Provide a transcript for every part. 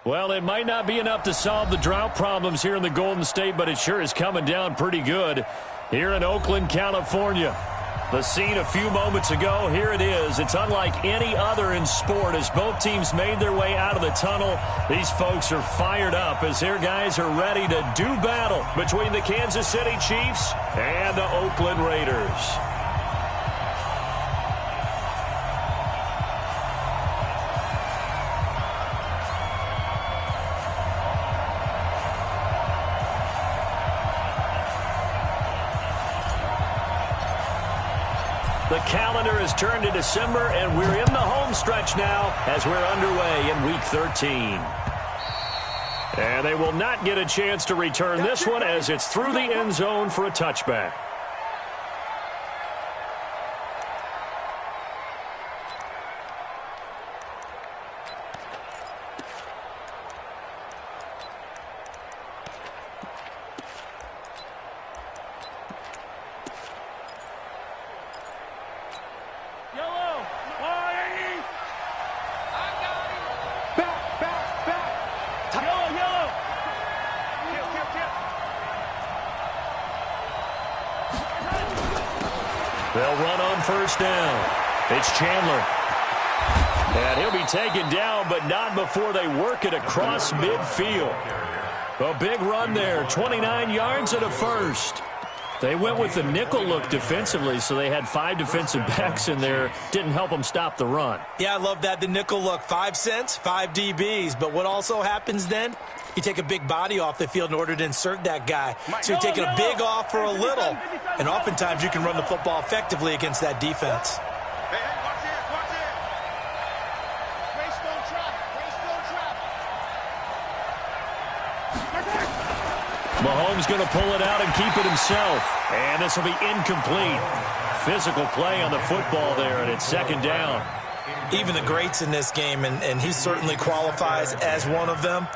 Well, it might not be enough to solve the drought problems here in the Golden State, but it sure is coming down pretty good here in Oakland, California. The scene a few moments ago, here it is. It's unlike any other in sport as both teams made their way out of the tunnel. These folks are fired up as their guys are ready to do battle between the Kansas City Chiefs and the Oakland Raiders. The calendar has turned to December, and we're in the home stretch now as we're underway in Week 13. And they will not get a chance to return this one as it's through the end zone for a touchback. They'll run on first down. It's Chandler. And he'll be taken down, but not before they work it across midfield. A big run there, 29 yards and a first. They went with the nickel look defensively, so they had 5 defensive backs in there. Didn't help them stop the run. Yeah, I love that, the nickel look. 5 cents, 5 DBs. But what also happens then? You take a big body off the field in order to insert that guy. So you're taking a big off for a little. And oftentimes you can run the football effectively against that defense. Mahomes going to pull it out and keep it himself. And this will be incomplete. Physical play on the football there, and it's second down. Even the greats in this game, and he certainly qualifies as one of them,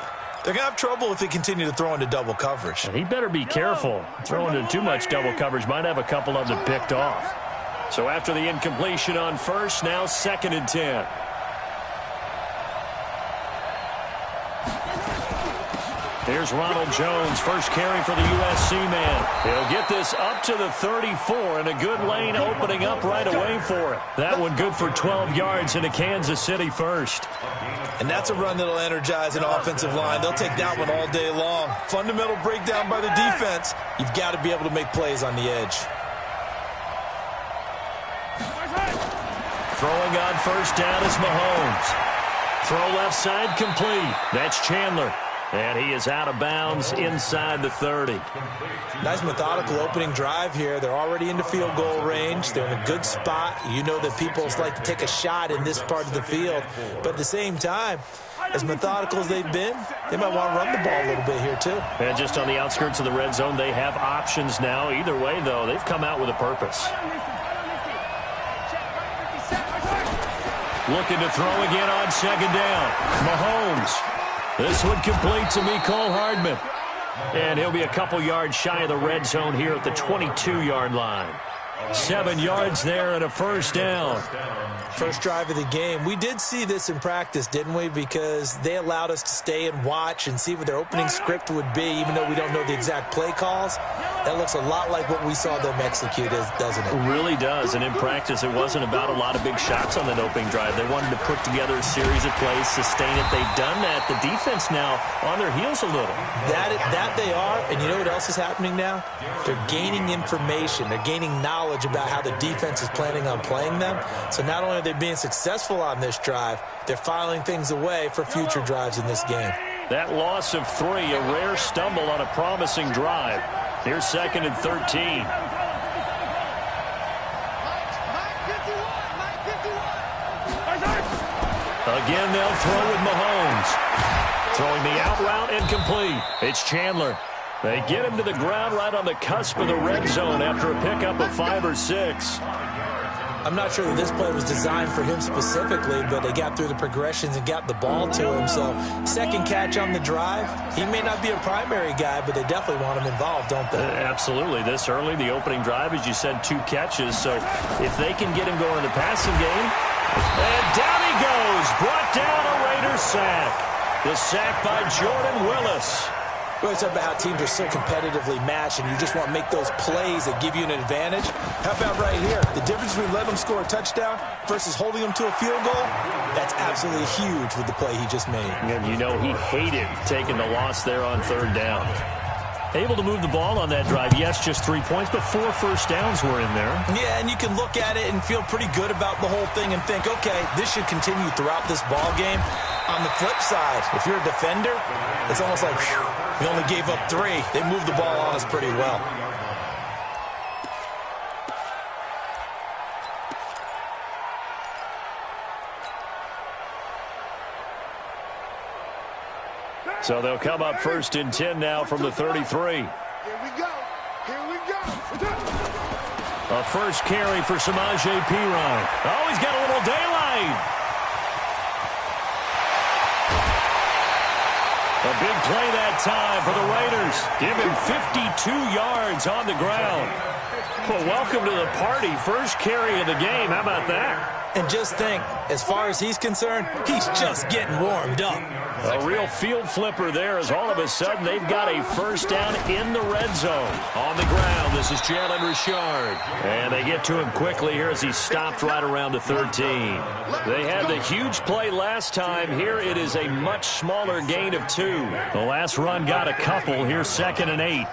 they're going to have trouble if they continue to throw into double coverage. And he better be careful. Throwing into too much double coverage might have a couple of them picked off. So after the incompletion on first, now 2nd and 10. Here's Ronald Jones, first carry for the USC man. He'll get this up to the 34, and a good lane opening up right away for it. That one good for 12 yards into Kansas City first. And that's a run that'll energize an offensive line. They'll take that one all day long. Fundamental breakdown by the defense. You've got to be able to make plays on the edge. Throwing on first down is Mahomes. Throw left side complete. That's Chandler. And he is out of bounds inside the 30. Nice methodical opening drive here. They're already into field goal range. They're in a good spot. You know that people like to take a shot in this part of the field. But at the same time, as methodical as they've been, they might want to run the ball a little bit here too. And just on the outskirts of the red zone, they have options now. Either way, though, they've come out with a purpose. Looking to throw again on second down. Mahomes. This one complete to Mecole Hardman. And he'll be a couple yards shy of the red zone here at the 22-yard line. 7 yards there and a first down. First drive of the game. We did see this in practice, didn't we? Because they allowed us to stay and watch and see what their opening script would be, even though we don't know the exact play calls. That looks a lot like what we saw them execute, doesn't it? It really does. And in practice, it wasn't about a lot of big shots on that opening drive. They wanted to put together a series of plays, sustain it. They've done that. The defense now on their heels a little. That they are. And you know what else is happening now? They're gaining information. They're gaining knowledge about how the defense is planning on playing them. So not only are they being successful on this drive, they're filing things away for future drives in this game. That loss of 3, a rare stumble on a promising drive. Here's 2nd and 13. Again, they'll throw with Mahomes. Throwing the out route incomplete. It's Chandler. They get him to the ground right on the cusp of the red zone after a pickup of 5 or 6. I'm not sure that this play was designed for him specifically, but they got through the progressions and got the ball to him. So, second catch on the drive. He may not be a primary guy, but they definitely want him involved, don't they? Absolutely. This early, the opening drive, as you said, 2 catches. So, if they can get him going in the passing game, and down he goes. Brought down, a Raiders sack. The sack by Jordan Willis. We always talk about how teams are so competitively matched, and you just want to make those plays that give you an advantage. How about right here? The difference between letting them score a touchdown versus holding them to a field goal, that's absolutely huge with the play he just made. And you know he hated taking the loss there on third down. Able to move the ball on that drive. Yes, just 3 points, but 4 first downs were in there. Yeah, and you can look at it and feel pretty good about the whole thing and think, okay, this should continue throughout this ball game. On the flip side, if you're a defender, it's almost like, whew, we only gave up 3. They moved the ball on us pretty well. So they'll come up 1st and 10 now from the 33. Here we go. Here we go. A first carry for Samaje Perine. Oh, he's got a little daylight. A big play that time for the Raiders. Give him 52 yards on the ground. Well, welcome to the party. First carry of the game. How about that? And just think, as far as he's concerned, he's just getting warmed up. A real field flipper there as all of a sudden they've got a first down in the red zone. On the ground, this is Jalen Richard. And they get to him quickly here as he stopped right around the 13. They had the huge play last time. Here it is a much smaller gain of 2. The last run got a couple. Here's 2nd and 8.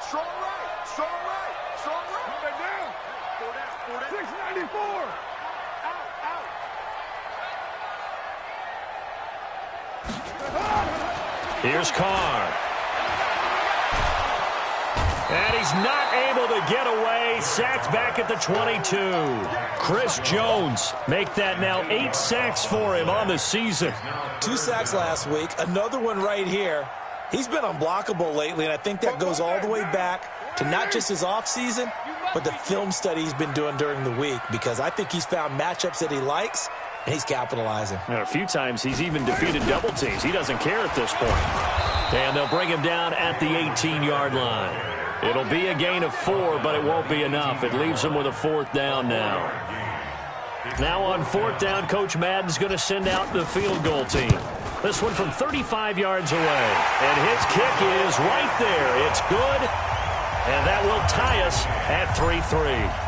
Strong right. Strong right. Strong right. Move it down. 694. Here's Carr. And he's not able to get away. Sacked back at the 22. Chris Jones make that now 8 sacks for him on the season. 2 sacks last week. Another one right here. He's been unblockable lately, and I think that goes all the way back to not just his offseason, but the film study he's been doing during the week, because I think he's found matchups that he likes, and he's capitalizing. And a few times he's even defeated double teams. He doesn't care at this point. And they'll bring him down at the 18-yard line. It'll be a gain of 4, but it won't be enough. It leaves him with a 4th down now. Now on 4th down, Coach Madden's going to send out the field goal team. This one from 35 yards away. And his kick is right there. It's good. And that will tie us at 3-3.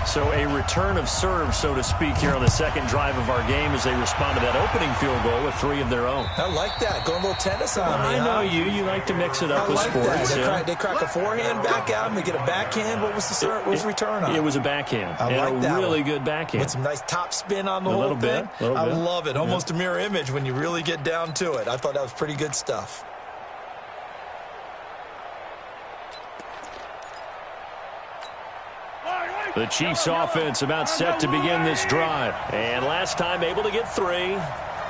So a return of serve, so to speak, here on the second drive of our game as they respond to that opening field goal with 3 of their own. I like that. Going a little tennis on me. I know you. You like to mix it up with sports. They crack a forehand back out and they get a backhand. What was the serve? What was the return on? It was a backhand. I like that. A really good backhand. With some nice top spin on the whole thing. I love it. Almost a mirror image when you really get down to it. I thought that was pretty good stuff. The Chiefs offense about set to begin this drive. And last time able to get 3.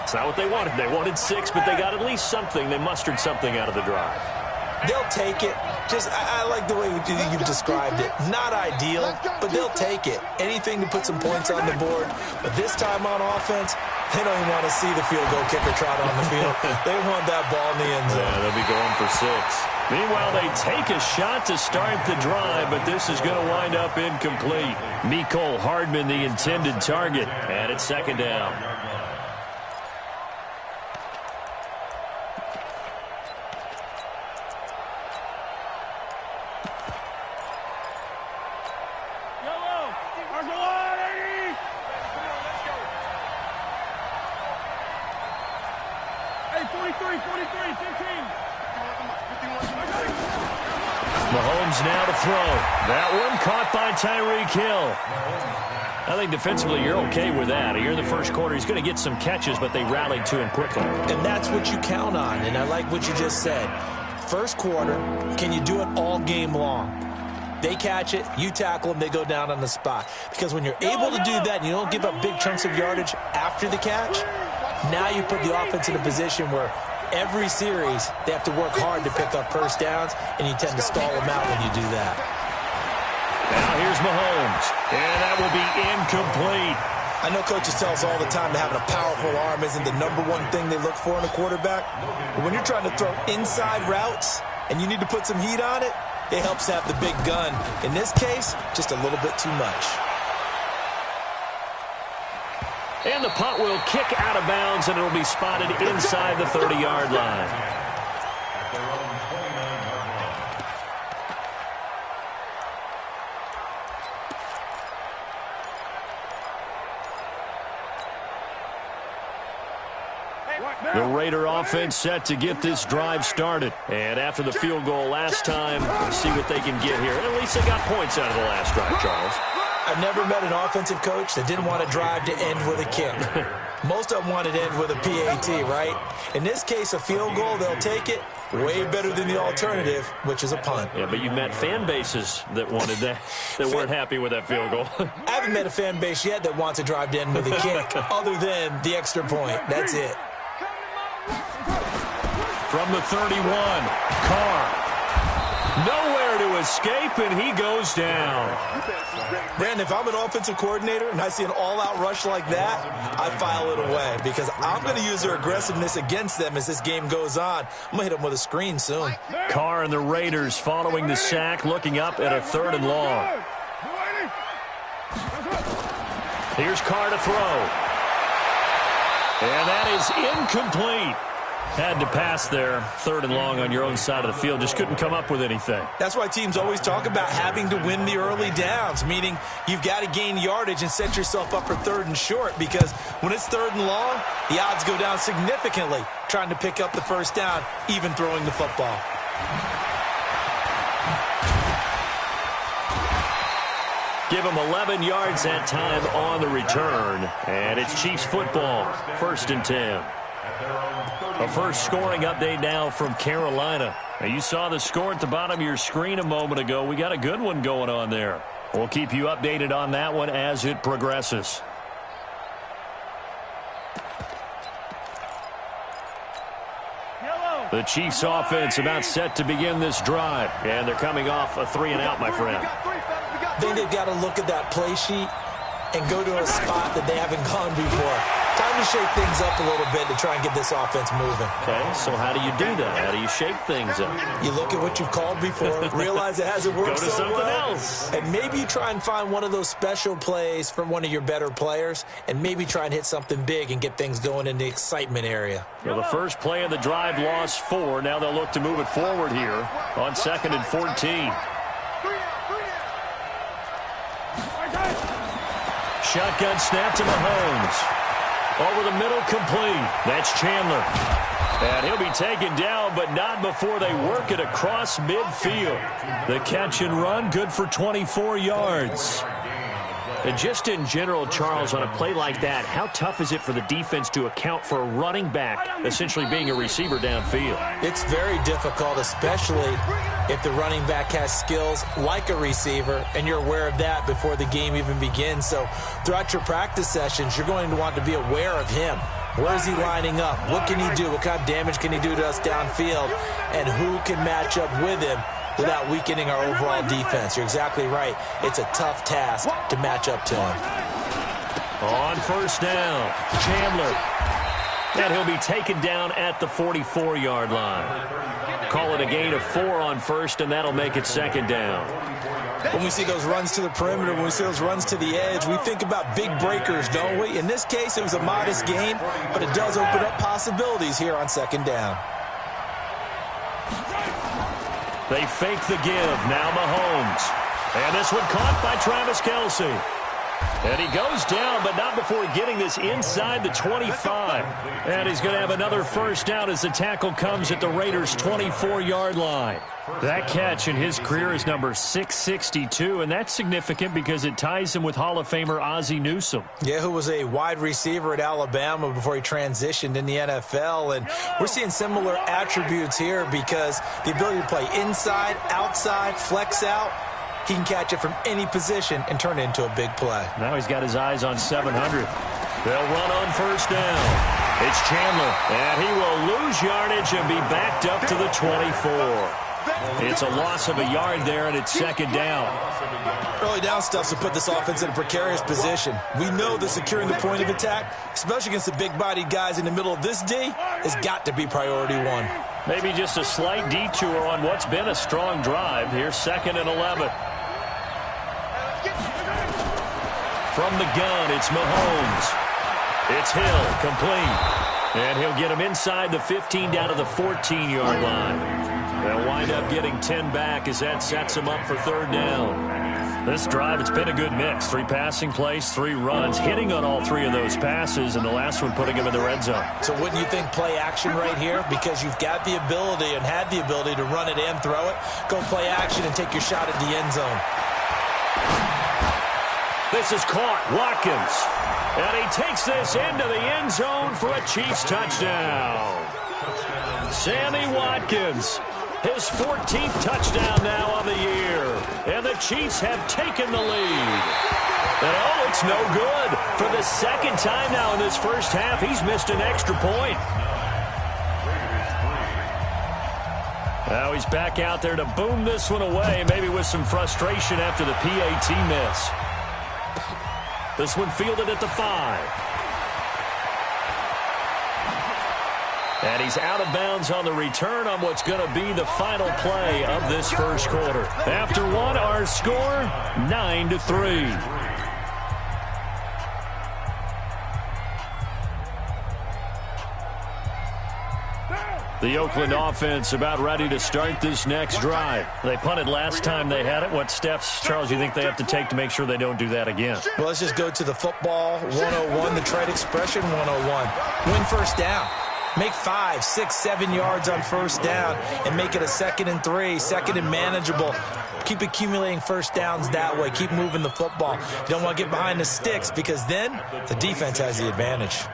It's not what they wanted. They wanted 6, but they got at least something. They mustered something out of the drive. They'll take it. I like the way you've described it. Not ideal, but they'll take it. Anything to put some points on the board. But this time on offense, they don't even want to see the field goal kicker trot on the field. They want that ball in the end zone. Yeah, they'll be going for 6. Meanwhile, they take a shot to start the drive, but this is going to wind up incomplete. Mecole Hardman, the intended target, and it's 2nd down. Mahomes now to throw. That one caught by Tyreek Hill. I think defensively you're okay with that. Here in the first quarter, he's going to get some catches, but they rallied to him quickly. And that's what you count on, and I like what you just said. First quarter, can you do it all game long? They catch it, you tackle them, they go down on the spot. Because when you're able to do that and you don't give up big chunks of yardage after the catch, now you put the offense in a position where every series they have to work hard to pick up first downs, and you tend to stall them out when you do that. Now here's Mahomes, and that will be incomplete. I know coaches tell us all the time that having a powerful arm isn't the number one thing they look for in a quarterback. But when you're trying to throw inside routes and you need to put some heat on it, it helps have the big gun. In this case, just a little bit too much. And the punt will kick out of bounds, and it'll be spotted inside the 30-yard line. The Raider offense set to get this drive started. And after the field goal last time, we'll see what they can get here. At least they got points out of the last drive, Charles. I've never met an offensive coach that didn't want a drive to end with a kick. Most of them wanted to end with a PAT, right? In this case, a field goal, they'll take it. Way better than the alternative, which is a punt. Yeah, but you've met fan bases that wanted that, that weren't happy with that field goal. I haven't met a fan base yet that wants a drive to end with a kick, other than the extra point. That's it. From the 31, Carr. Nowhere to escape, and he goes down. Brandon, if I'm an offensive coordinator and I see an all-out rush like that, I file it away because I'm going to use their aggressiveness against them as this game goes on. I'm going to hit them with a screen soon. Carr and the Raiders following the sack, looking up at a 3rd and long. Here's Carr to throw. And that is incomplete. Had to pass there, 3rd and long on your own side of the field. Just couldn't come up with anything. That's why teams always talk about having to win the early downs, meaning you've got to gain yardage and set yourself up for 3rd and short, because when it's 3rd and long, the odds go down significantly trying to pick up the first down, even throwing the football. Give them 11 yards that time on the return. And it's Chiefs football, 1st and 10. A first scoring update now from Carolina. Now, you saw the score at the bottom of your screen a moment ago. We got a good one going on there. We'll keep you updated on that one as it progresses. The Chiefs offense about set to begin this drive. And they're coming off a 3-and-out, my friend. I think they've got to look at that play sheet and go to a spot that they haven't gone before. Time to shake things up a little bit to try and get this offense moving. Okay, so how do you do that? How do you shake things up? You look at what you've called before, realize it hasn't worked so well. Go to something else. And maybe you try and find one of those special plays from one of your better players, and maybe try and hit something big and get things going in the excitement area. Well, the first play of the drive lost 4. Now they'll look to move it forward here on 2nd and 14. Shotgun snap to Mahomes. Over the middle, complete. That's Chandler. And he'll be taken down, but not before they work it across midfield. The catch and run, good for 24 yards. And just in general, Charles, on a play like that, how tough is it for the defense to account for a running back essentially being a receiver downfield? It's very difficult, especially if the running back has skills like a receiver, and you're aware of that before the game even begins. So throughout your practice sessions, you're going to want to be aware of him. Where is he lining up? What can he do? What kind of damage can he do to us downfield? And who can match up with him without weakening our overall defense? You're exactly right. It's a tough task to match up to him. On 1st down, Chandler. And he'll be taken down at the 44-yard line. Call it a gain of 4 on 1st, and that'll make it 2nd down. When we see those runs to the perimeter, when we see those runs to the edge, we think about big breakers, don't we? In this case, it was a modest gain, but it does open up possibilities here on 2nd down. They fake the give. Now Mahomes. And this one caught by Travis Kelce. And he goes down, but not before getting this inside the 25. And he's going to have another first down as the tackle comes at the Raiders' 24-yard line. That catch in his career is number 662, and that's significant because it ties him with Hall of Famer Ozzie Newsome. Yeah, who was a wide receiver at Alabama before he transitioned in the NFL. And we're seeing similar attributes here because the ability to play inside, outside, flex out. He can catch it from any position and turn it into a big play. Now he's got his eyes on 700. They'll run on 1st down. It's Chandler, and he will lose yardage and be backed up to the 24. It's a loss of a yard there, and it's 2nd down. Early down stuff to put this offense in a precarious position. We know that securing the point of attack, especially against the big-bodied guys in the middle of this D, has got to be priority 1. Maybe just a slight detour on what's been a strong drive. Here's 2nd and 11. From the gun, it's Mahomes. It's Hill, complete. And he'll get him inside the 15 down to the 14-yard line. They'll wind up getting 10 back as that sets him up for third down. This drive, it's been a good mix. 3 passing plays, 3 runs, hitting on all 3 of those passes, and the last one putting him in the red zone. So wouldn't you think play action right here? Because you've got the ability and had the ability to run it and throw it. Go play action and take your shot at the end zone. This is caught. Watkins. And he takes this into the end zone for a Chiefs touchdown. Sammy Watkins. His 14th touchdown now on the year. And the Chiefs have taken the lead. And oh, it's no good. For the second time now in this first half, he's missed an extra point. Now he's back out there to boom this one away, maybe with some frustration after the PAT miss. This one fielded at the 5. And he's out of bounds on the return on what's going to be the final play of this first quarter. After one, our score, 9-3. The Oakland offense about ready to start this next drive. They punted last time they had it. What steps, Charles, do you think they have to take to make sure they don't do that again? Well, let's just go to the football 101, the trade expression 101. Win first down. Make 5, 6, 7 yards on first down and make it a 2nd and 3, 2nd and manageable. Keep accumulating first downs that way. Keep moving the football. You don't want to get behind the sticks because then the defense has the advantage.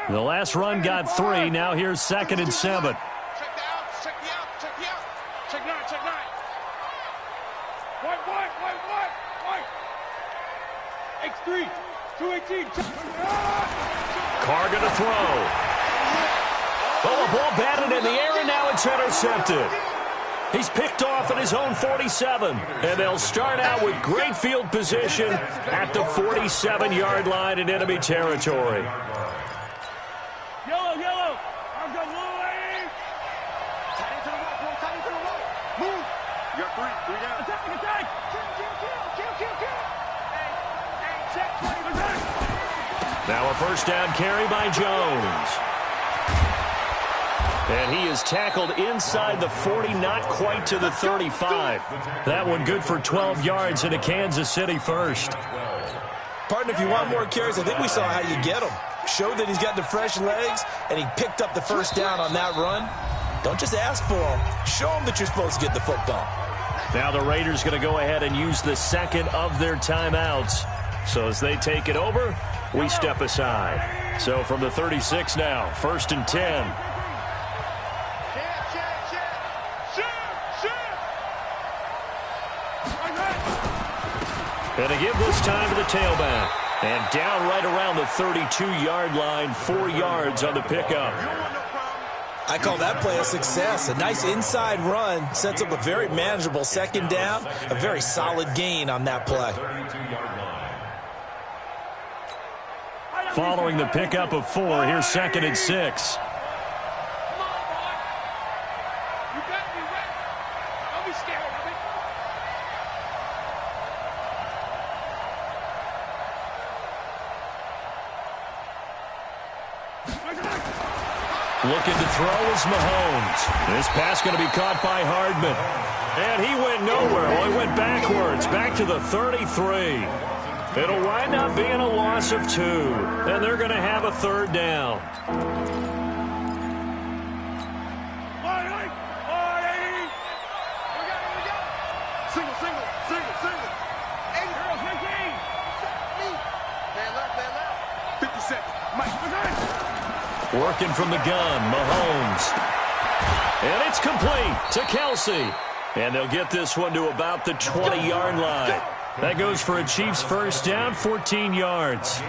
The last run got 3. Now here's 2nd and 7. Check the out. Check the out. Check the out. Check 9. Check 9. White. X3. 218. Carr going to throw. Oh, a ball batted in the air, and now it's intercepted. He's picked off at his own 47, and they'll start out with great field position at the 47-yard line in enemy territory. Yellow. I've got little lane. Tight into the right. Move. You got 3 down. Attack. Kill. Now a first down carry by Jones. And he is tackled inside the 40, not quite to the 35. That one good for 12 yards into Kansas City first. Partner, if you want more carries, I think we saw how you get them. Showed that he's got the fresh legs, and he picked up the first down on that run. Don't just ask for them. Show them that you're supposed to get the football. Now the Raiders going to go ahead and use the second of their timeouts. So as they take it over, we step aside. So from the 36 now, 1st and 10. And to give this time to the tailback. And down right around the 32-yard line, 4 yards on the pickup. I call that play a success. A nice inside run sets up a very manageable 2nd down. A very solid gain on that play. Following the pickup of 4, here's 2nd and 6. Looking to throw is Mahomes. This pass going to be caught by Hardman. And he went nowhere. Well, he went backwards, back to the 33. It'll wind up being a loss of 2. And they're going to have a 3rd down. Single. 8 girls, 15. Man left. 50 seconds. Mike. Working from the gun, Mahomes. And it's complete to Kelsey. And they'll get this one to about the 20-yard line. That goes for a Chiefs first down, 14 yards.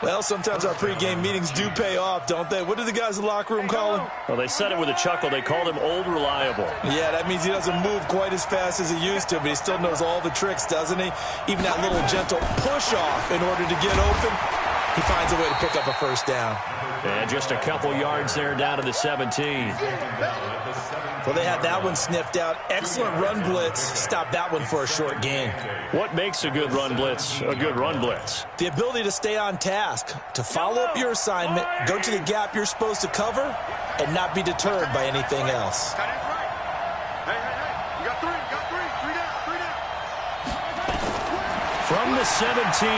Well, sometimes our pregame meetings do pay off, don't they? What do the guys in the locker room call him? Well, they said it with a chuckle. They called him Old Reliable. Yeah, that means he doesn't move quite as fast as he used to, but he still knows all the tricks, doesn't he? Even that little gentle push-off in order to get open. He finds a way to pick up a first down. And just a couple yards there down to the 17. Well, they had that one sniffed out. Excellent run blitz. Stop that one for a short gain. What makes a good run blitz a good run blitz? The ability to stay on task, to follow up your assignment, go to the gap you're supposed to cover, and not be deterred by anything else. You got three. Three down. From the 17,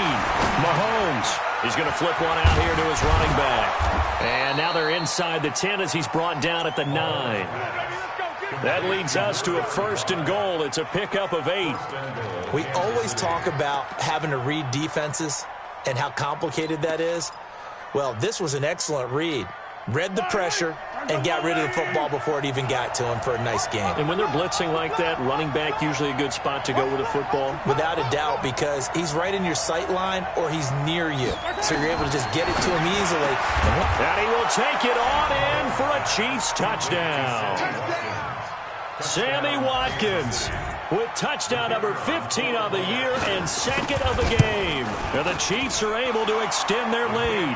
Mahomes. He's going to flip one out here to his running back. And now they're inside the 10 as he's brought down at the 9. That leads us to a 1st and goal. It's a pickup of 8. We always talk about having to read defenses and how complicated that is. Well, this was an excellent read. Read the pressure and got rid of the football before it even got to him for a nice game. And when they're blitzing like that, running back usually a good spot to go with the football? Without a doubt, because he's right in your sight line or he's near you. So you're able to just get it to him easily. And he will take it on in for a Chiefs touchdown. Sammy Watkins with touchdown number 15 of the year and 2nd of the game. And the Chiefs are able to extend their lead.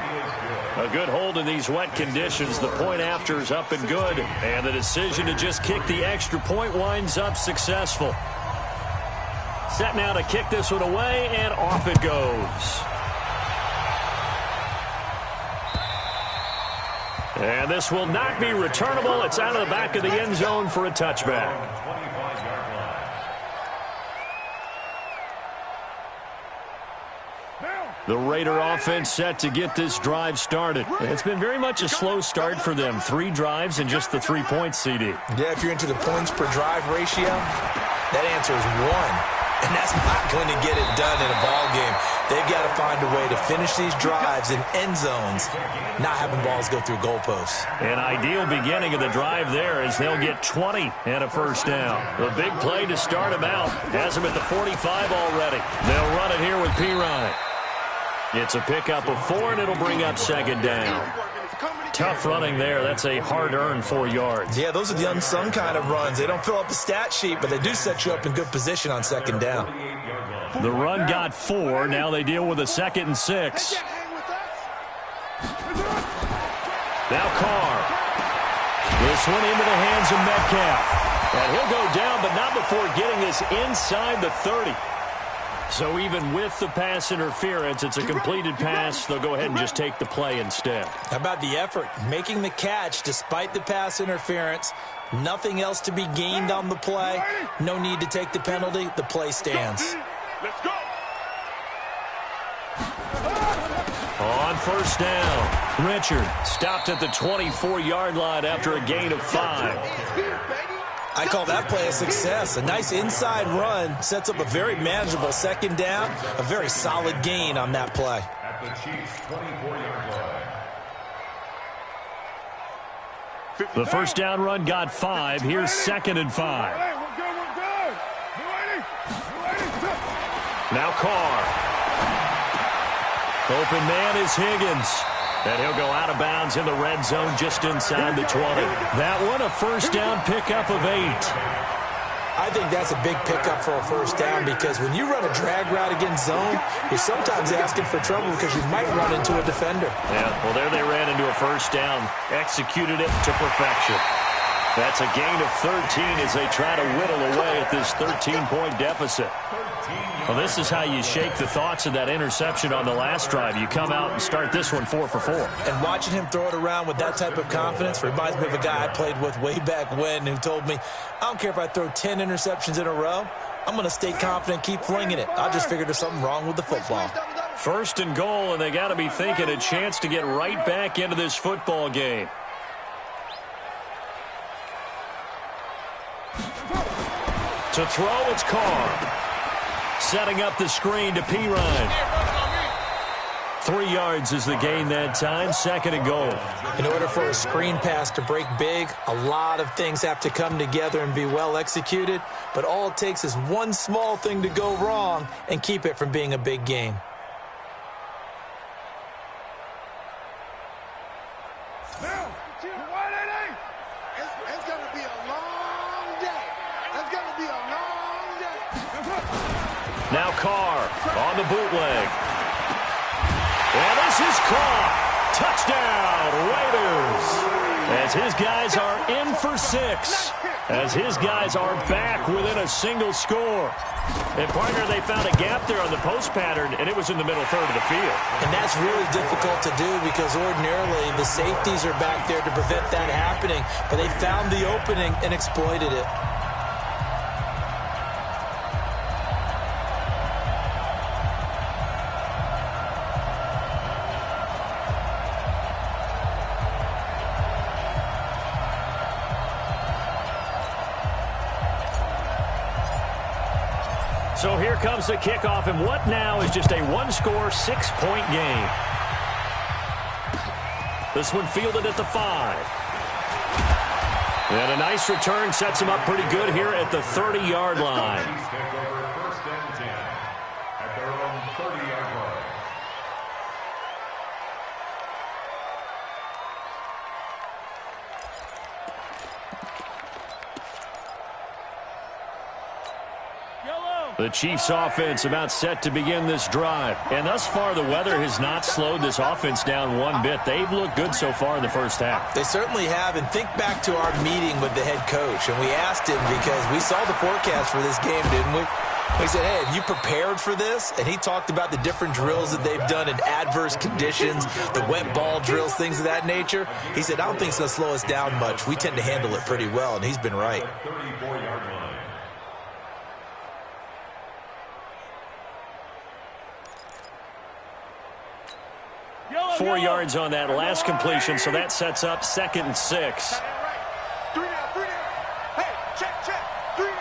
A good hold in these wet conditions. The point after is up and good. And the decision to just kick the extra point winds up successful. Set now to kick this one away, and off it goes. And this will not be returnable. It's out of the back of the end zone for a touchback. The Raider offense set to get this drive started. It's been very much a slow start for them. 3 drives and just the 3 points, CD. Yeah, if you're into the points per drive ratio, that answer is 1. And that's not going to get it done in a ball game. They've got to find a way to finish these drives in end zones, not having balls go through goalposts. An ideal beginning of the drive there as they'll get 20 and a 1st down. The big play to start them out. Has them at the 45 already. They'll run it here with Pirine. It's a pickup of 4, and it'll bring up 2nd down. Tough running there. That's a hard-earned 4 yards. Yeah, those are the unsung kind of runs. They don't fill up the stat sheet, but they do set you up in good position on 2nd down. The run got 4. Now they deal with a 2nd and 6. Now Carr. This one into the hands of Metcalf. And he'll go down, but not before getting this inside the 30. So even with the pass interference, it's a completed pass. They'll go ahead and just take the play instead. How about the effort? Making the catch despite the pass interference. Nothing else to be gained on the play. No need to take the penalty. The play stands. Let's go. On 1st down, Richard stopped at the 24-yard line after a gain of 5. I call that play a success. A nice inside run sets up a very manageable 2nd down. A very solid gain on that play. At the Chiefs' 24-yard line. The 1st down run got 5. Here's 2nd and 5. Now Carr. Open man is Higgins. And he'll go out of bounds in the red zone just inside the 20. That one a 1st down pickup of 8. I think that's a big pickup for a 1st down because when you run a drag route against zone, you're sometimes asking for trouble because you might run into a defender. Yeah, well, there they ran into a 1st down. Executed it to perfection. That's a gain of 13 as they try to whittle away at this 13-point deficit. Well, this is how you shake the thoughts of that interception on the last drive. You come out and start this one 4 for 4. And watching him throw it around with that type of confidence reminds me of a guy I played with way back when who told me, I don't care if I throw 10 interceptions in a row. I'm going to stay confident, keep flinging it. I just figured there's something wrong with the football. 1st and goal, and they got to be thinking a chance to get right back into this football game. To throw, it's Carr. Setting up the screen to Pirine. 3 yards is the gain that time. 2nd and goal. In order for a screen pass to break big, a lot of things have to come together and be well executed. But all it takes is one small thing to go wrong and keep it from being a big game. It's going to be a long day. It's going to be a long day. Now Carr on the bootleg. And this is caught. Touchdown, Raiders. As his guys are in for 6. as his guys are back within a single score. And, partner, they found a gap there on the post pattern, and it was in the middle third of the field. And that's really difficult to do because ordinarily the safeties are back there to prevent that happening. But they found the opening and exploited it. So here comes the kickoff, and what now is just a one-score, 6-point game. This one fielded at the 5. And a nice return sets him up pretty good here at the 30-yard line. First and 10 at their own 30-yard line. The Chiefs offense about set to begin this drive. And thus far, the weather has not slowed this offense down one bit. They've looked good so far in the first half. They certainly have. And think back to our meeting with the head coach. And we asked him because we saw the forecast for this game, didn't we? We said, hey, have you prepared for this? And he talked about the different drills that they've done in adverse conditions, the wet ball drills, things of that nature. He said, I don't think it's going to slow us down much. We tend to handle it pretty well, and he's been right. 34-yard line. 4 yards on that last completion, so that sets up 2nd and 6. 3 down. Hey, check. 3 down.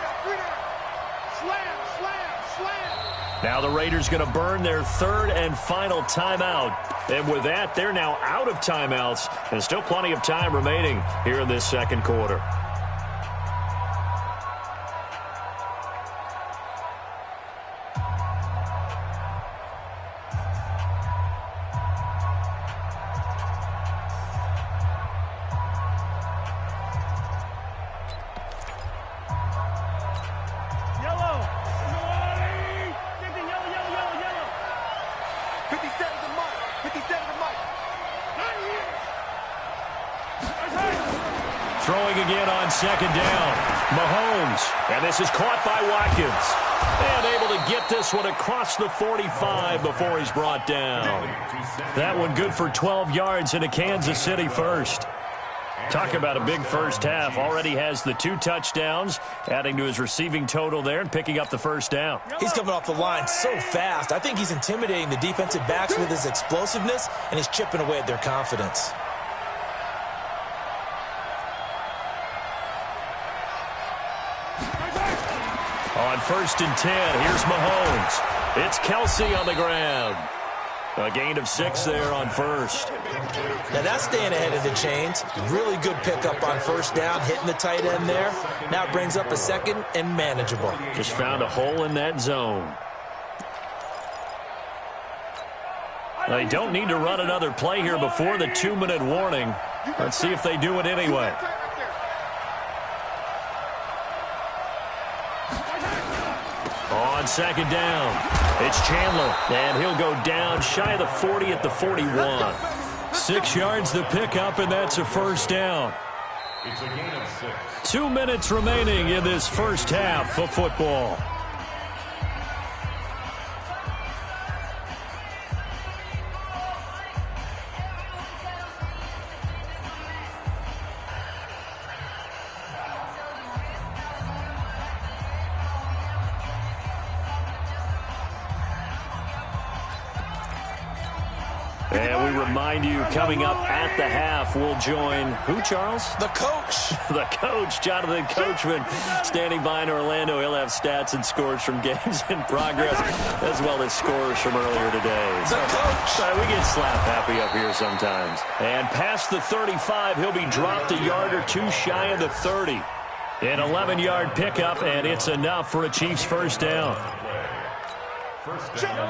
Slam. Now the Raiders going to burn their 3rd and final timeout. And with that, they're now out of timeouts, and still plenty of time remaining here in this second quarter. Throwing again on 2nd down. Mahomes. And this is caught by Watkins. And able to get this one across the 45 before he's brought down. That one good for 12 yards into Kansas City first. Talk about a big first half. Already has the 2 touchdowns, adding to his receiving total there and picking up the first down. He's coming off the line so fast. I think he's intimidating the defensive backs with his explosiveness, and he's chipping away at their confidence. On 1st and 10, here's Mahomes. It's Kelsey on the ground. A gain of 6 there on 1st. Now that's staying ahead of the chains. Really good pickup on 1st down, hitting the tight end there. Now it brings up a 2nd and manageable. Just found a hole in that zone. They don't need to run another play here before the 2-minute warning. Let's see if they do it anyway. On 2nd down, it's Chandler, and he'll go down shy of the 40 at the 41. 6 yards the pickup, and that's a first down. It's a gain of 6. 2 minutes remaining in this first half of football. And we remind you, coming up at the half, we'll join who, Charles? The coach. The coach, Jonathan Coachman, standing by in Orlando. He'll have stats and scores from games in progress, as well as scores from earlier today. The coach. We get slap happy up here sometimes. And past the 35, he'll be dropped a yard or 2 shy of the 30. An 11-yard pickup, and it's enough for a Chiefs first down.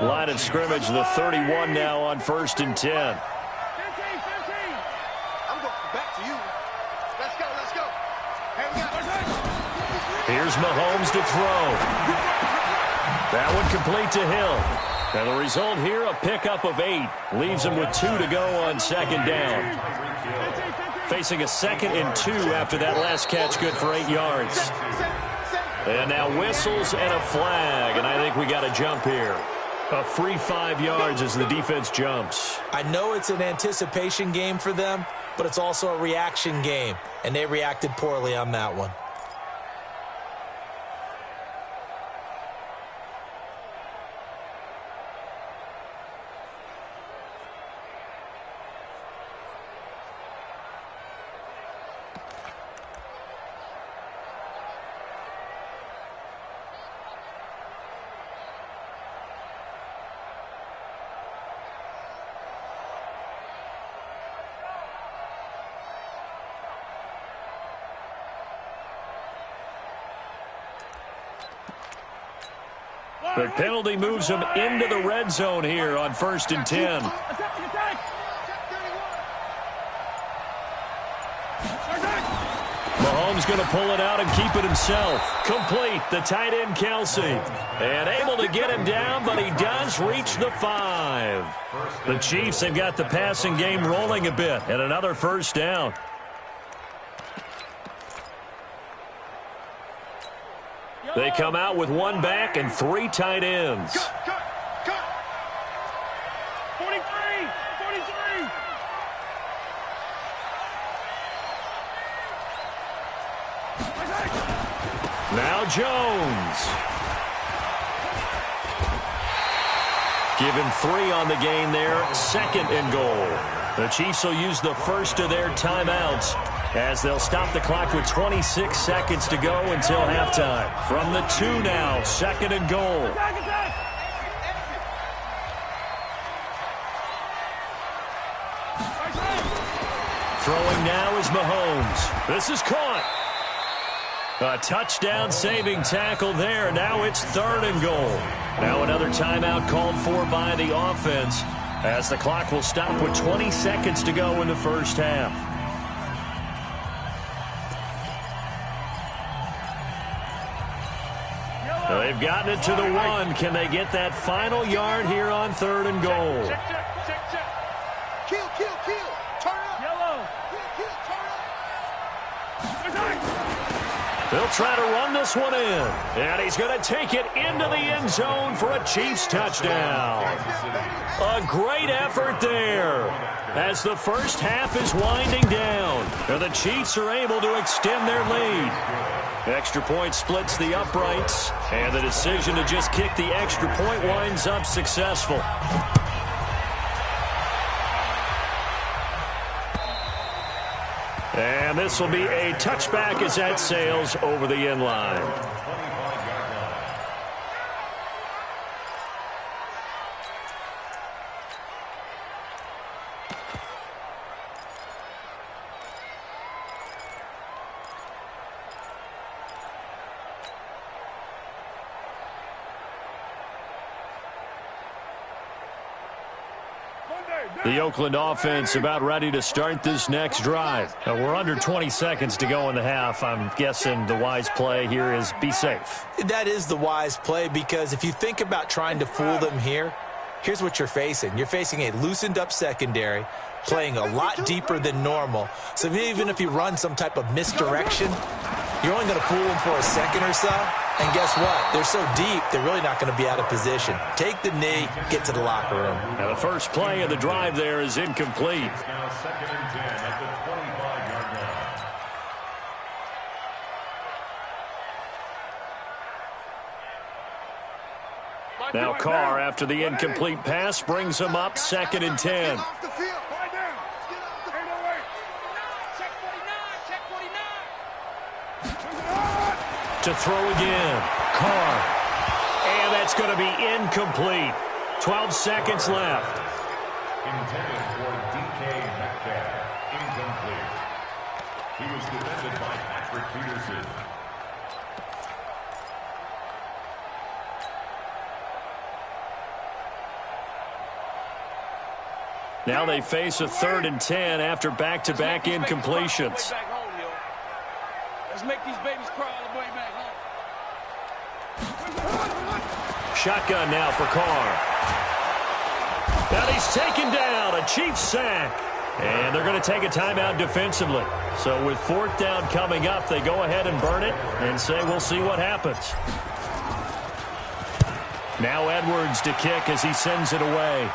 Line of scrimmage, the 31 now on 1st and 10. 15. I'm going back to you. Let's go. Hey, we got Here's Mahomes to throw. That one complete to Hill. And the result here, a pickup of 8. Leaves him with 2 to go on 2nd down. facing a 2nd and 2 after that last catch, good for 8 yards. And now whistles and a flag, and I think we got a jump here. A free 5 yards as the defense jumps. I know it's an anticipation game for them, but it's also a reaction game, and they reacted poorly on that one. The penalty moves them into the red zone here on 1st and 10. Mahomes going to pull it out and keep it himself. Complete, the tight end Kelsey. And able to get him down, but he does reach the 5. The Chiefs have got the passing game rolling a bit, and another first down. They come out with 1 back and 3 tight ends. Cut. 43. Now Jones. Give him 3 on the gain there. 2nd and goal. The Chiefs will use the first of their timeouts as they'll stop the clock with 26 seconds to go until halftime. From the 2 now, 2nd and goal. Throwing now is Mahomes. This is caught. A touchdown-saving tackle there. Now it's 3rd and goal. Now another timeout called for by the offense as the clock will stop with 20 seconds to go in the first half. They've gotten it to the 1. Can they get that final yard here on 3rd and goal? Check. Kill. Turn up. Yellow. Kill, turn up. They'll try to run this one in. And he's going to take it into the end zone for a Chiefs touchdown. A great effort there as the first half is winding down. And the Chiefs are able to extend their lead. Extra point splits the uprights, and the decision to just kick the extra point winds up successful. And this will be a touchback as that sails over the end line. The Oakland offense about ready to start this next drive. We're under 20 seconds to go in the half. I'm guessing the wise play here is be safe. That is the wise play, because if you think about trying to fool them here, here's what you're facing. You're facing a loosened up secondary, playing a lot deeper than normal. So even if you run some type of misdirection, you're only going to fool them for a second or so. And guess what? They're so deep, they're really not going to be out of position. Take the knee, get to the locker room. And the first play of the drive there is incomplete. Now 2nd and 10 at the 25-yard line. Now Carr, after the incomplete pass, brings him up 2nd and 10. To throw again. Carr. And that's going to be incomplete. 12 seconds left. Intended for DK Metcalf. Incomplete. He was defended by Patrick Peterson. Now they face a 3rd and 10 after back-to-back incompletions. Let's make these babies cry all the way back home. Shotgun now for Carr. And he's taken down. A Chiefs sack. And they're going to take a timeout defensively. So with 4th down coming up, they go ahead and burn it and say we'll see what happens. Now Edwards to kick as he sends it away.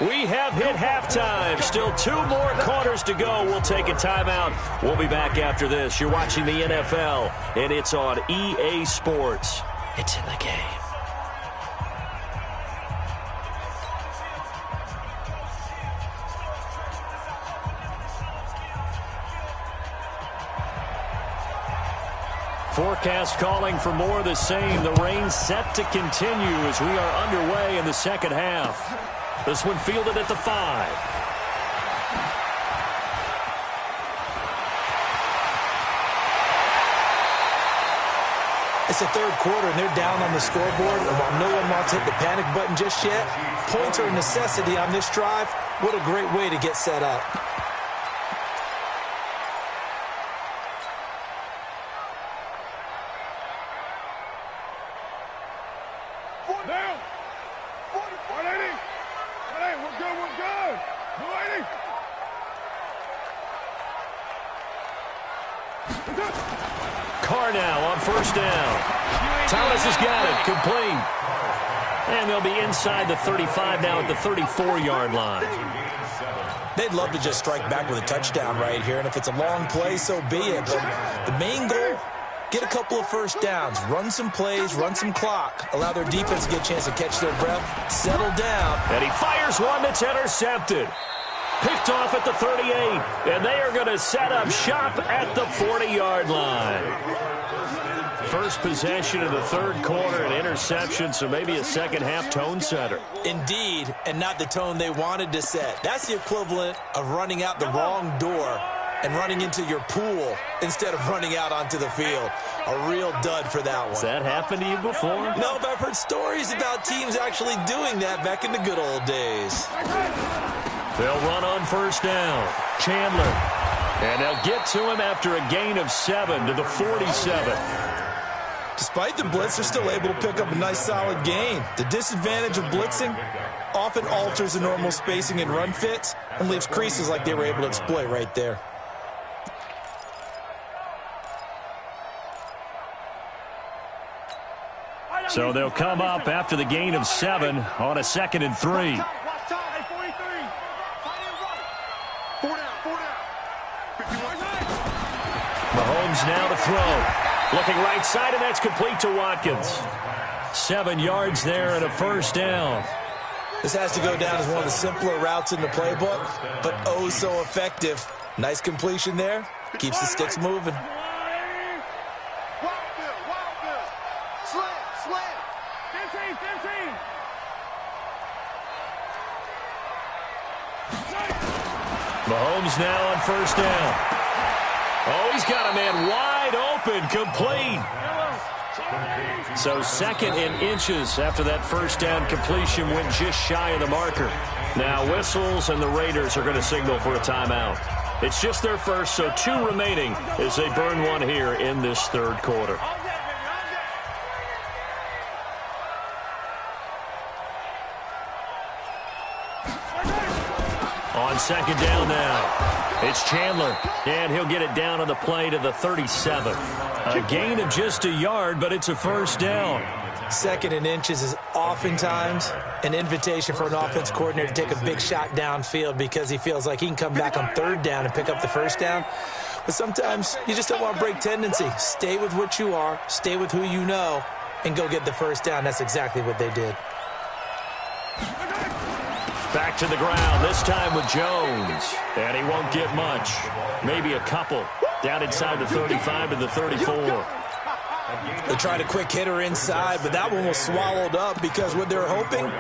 We have hit halftime. Still 2 more quarters to go. We'll take a timeout. We'll be back after this. You're watching the NFL, and it's on EA Sports. It's in the game. Forecast calling for more of the same. The rain set to continue as we are underway in the second half. This one fielded at the 5. It's the 3rd quarter, and they're down on the scoreboard. And while no one wants to hit the panic button just yet, points are a necessity on this drive. What a great way to get set up. Down. 180. Hey, we're good, we're good. 180. Carr now on 1st down. Thomas has got it. Complete. And they'll be inside the 35 now at the 34-yard line. They'd love to just strike back with a touchdown right here, and if it's a long play, so be it. But the main goal, get a couple of 1st downs, run some plays, run some clock, allow their defense to get a chance to catch their breath, settle down. And he fires one that's intercepted. Picked off at the 38, and they are going to set up shop at the 40-yard line. First possession of the 3rd quarter, an interception, so maybe a second-half tone setter. Indeed, and not the tone they wanted to set. That's the equivalent of running out the wrong door and running into your pool instead of running out onto the field. A real dud for that one. Has that happened to you before? No, but I've heard stories about teams actually doing that back in the good old days. They'll run on 1st down. Chandler. And they'll get to him after a gain of 7 to the 47. Despite the blitz, they're still able to pick up a nice solid gain. The disadvantage of blitzing often alters the normal spacing and run fits and leaves creases like they were able to exploit right there. So they'll come up after the gain of 7 on a 2nd and 3. Mahomes now to throw. Looking right side, and that's complete to Watkins. 7 yards there and a 1st down. This has to go down as one of the simpler routes in the playbook, but oh so effective. Nice completion there. Keeps the sticks moving. Mahomes now on 1st down. Oh, he's got a man wide open, complete. So 2nd and inches after that 1st down completion went just shy of the marker. Now whistles, and the Raiders are going to signal for a timeout. It's just their first, so 2 remaining as they burn one here in this 3rd quarter. On 2nd down now, it's Chandler, and he'll get it down on the play to the 37. A gain of just a yard, but it's a 1st down. 2nd and inches is oftentimes an invitation for an offense coordinator to take a big shot downfield because he feels like he can come back on 3rd down and pick up the 1st down. But sometimes you just don't want to break tendency. Stay with what you are, stay with who you know, and go get the 1st down. That's exactly what they did. Back to the ground, this time with Jones. And he won't get much. Maybe a couple. Down inside the 35 to the 34. They tried a quick hitter inside, but that one was swallowed up because what they're hoping,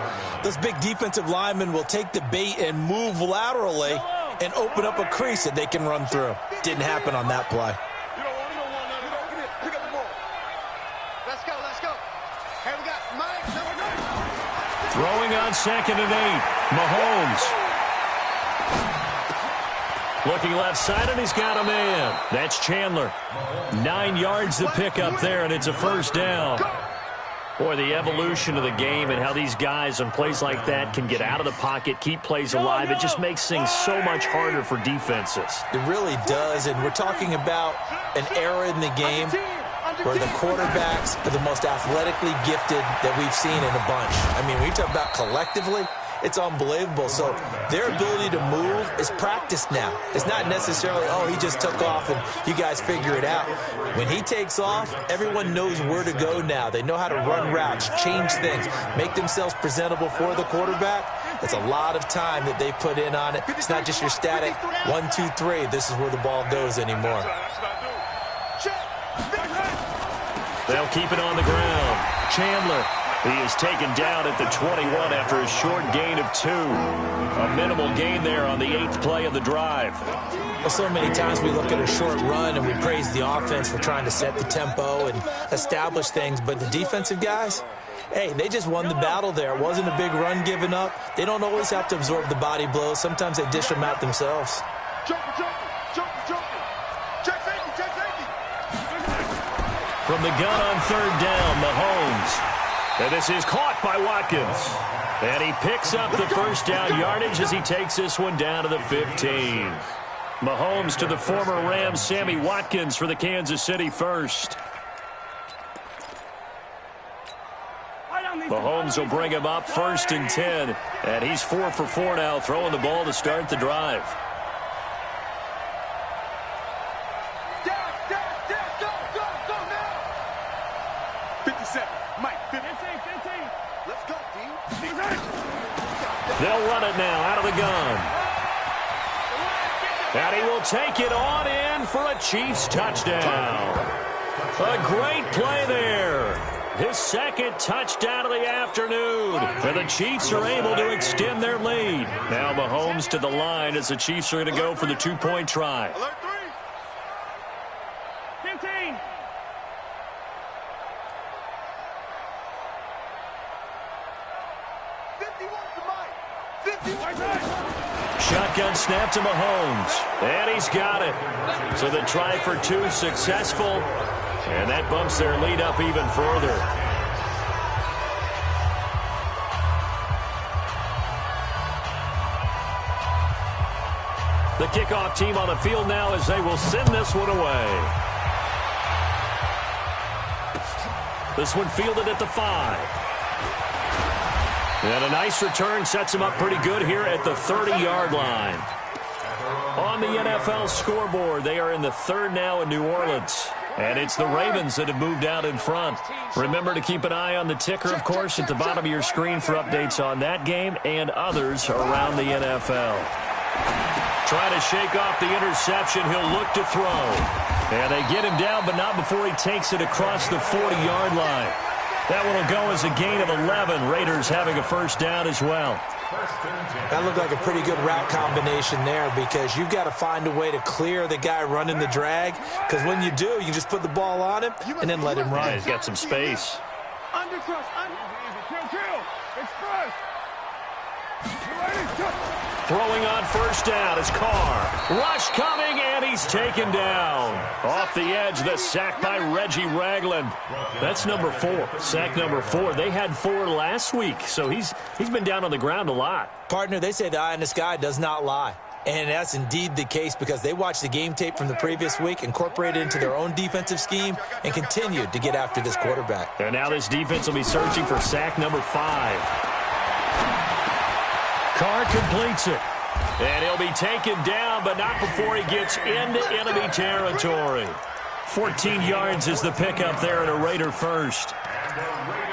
those big defensive linemen will take the bait and move laterally and open up a crease that they can run through. Didn't happen on that play. Throwing on 2nd and 8. Mahomes. Looking left side, and he's got a man. That's Chandler. 9 yards to pick up there, and it's a 1st down. Boy, the evolution of the game and how these guys on plays like that can get out of the pocket, keep plays alive, it just makes things so much harder for defenses. It really does, and we're talking about an era in the game where the quarterbacks are the most athletically gifted that we've seen in a bunch. I mean, when you talk about collectively, it's unbelievable. So their ability to move is practiced now. It's not necessarily, oh, he just took off and you guys figure it out. When he takes off, everyone knows where to go now. They know how to run routes, change things, make themselves presentable for the quarterback. It's a lot of time that they put in on it. It's not just your static 1, 2, 3. This is where the ball goes anymore. They'll keep it on the ground. Chandler. He is taken down at the 21 after a short gain of 2. A minimal gain there on the 8th play of the drive. Well, so many times we look at a short run and we praise the offense for trying to set the tempo and establish things, but the defensive guys, hey, they just won the battle there. It wasn't a big run given up. They don't always have to absorb the body blows. Sometimes they dish them out themselves. From the gun on 3rd down, Mahomes. And this is caught by Watkins. And he picks up the first down yardage as he takes this one down to the 15. Mahomes to the former Rams, Sammy Watkins for the Kansas City first. Mahomes will bring him up 1st and 10. And he's 4 for 4 now, throwing the ball to start the drive. They'll run it now out of the gun. And he will take it on in for a Chiefs touchdown. A great play there. His 2nd touchdown of the afternoon. And the Chiefs are able to extend their lead. Now Mahomes to the line as the Chiefs are going to go for the 2-point try. Alert 3. 15. Shotgun snap to Mahomes. And he's got it. So the try for 2 successful. And that bumps their lead up even further. The kickoff team on the field now as they will send this one away. This one fielded at the 5. And a nice return sets him up pretty good here at the 30-yard line. On the NFL scoreboard, they are in the 3rd now in New Orleans. And it's the Ravens that have moved out in front. Remember to keep an eye on the ticker, of course, at the bottom of your screen for updates on that game and others around the NFL. Trying to shake off the interception, he'll look to throw. And they get him down, but not before he takes it across the 40-yard line. That one will go as a gain of 11. Raiders having a 1st down as well. That looked like a pretty good route combination there because you've got to find a way to clear the guy running the drag, because when you do, you just put the ball on him and then let him run. Yeah, he's got some space. Undercross. Kill. Express. Throwing on 1st down is Carr. Rush coming, and he's taken down. Off the edge, the sack by Reggie Ragland. That's number 4. Sack number 4. They had 4 last week, so he's been down on the ground a lot. Partner, they say the eye in the sky does not lie. And that's indeed the case because they watched the game tape from the previous week, incorporated it into their own defensive scheme, and continued to get after this quarterback. And now this defense will be searching for sack number 5. Carr completes it. And he'll be taken down, but not before he gets into enemy territory. 14 yards is the pickup there in a Raider 1st.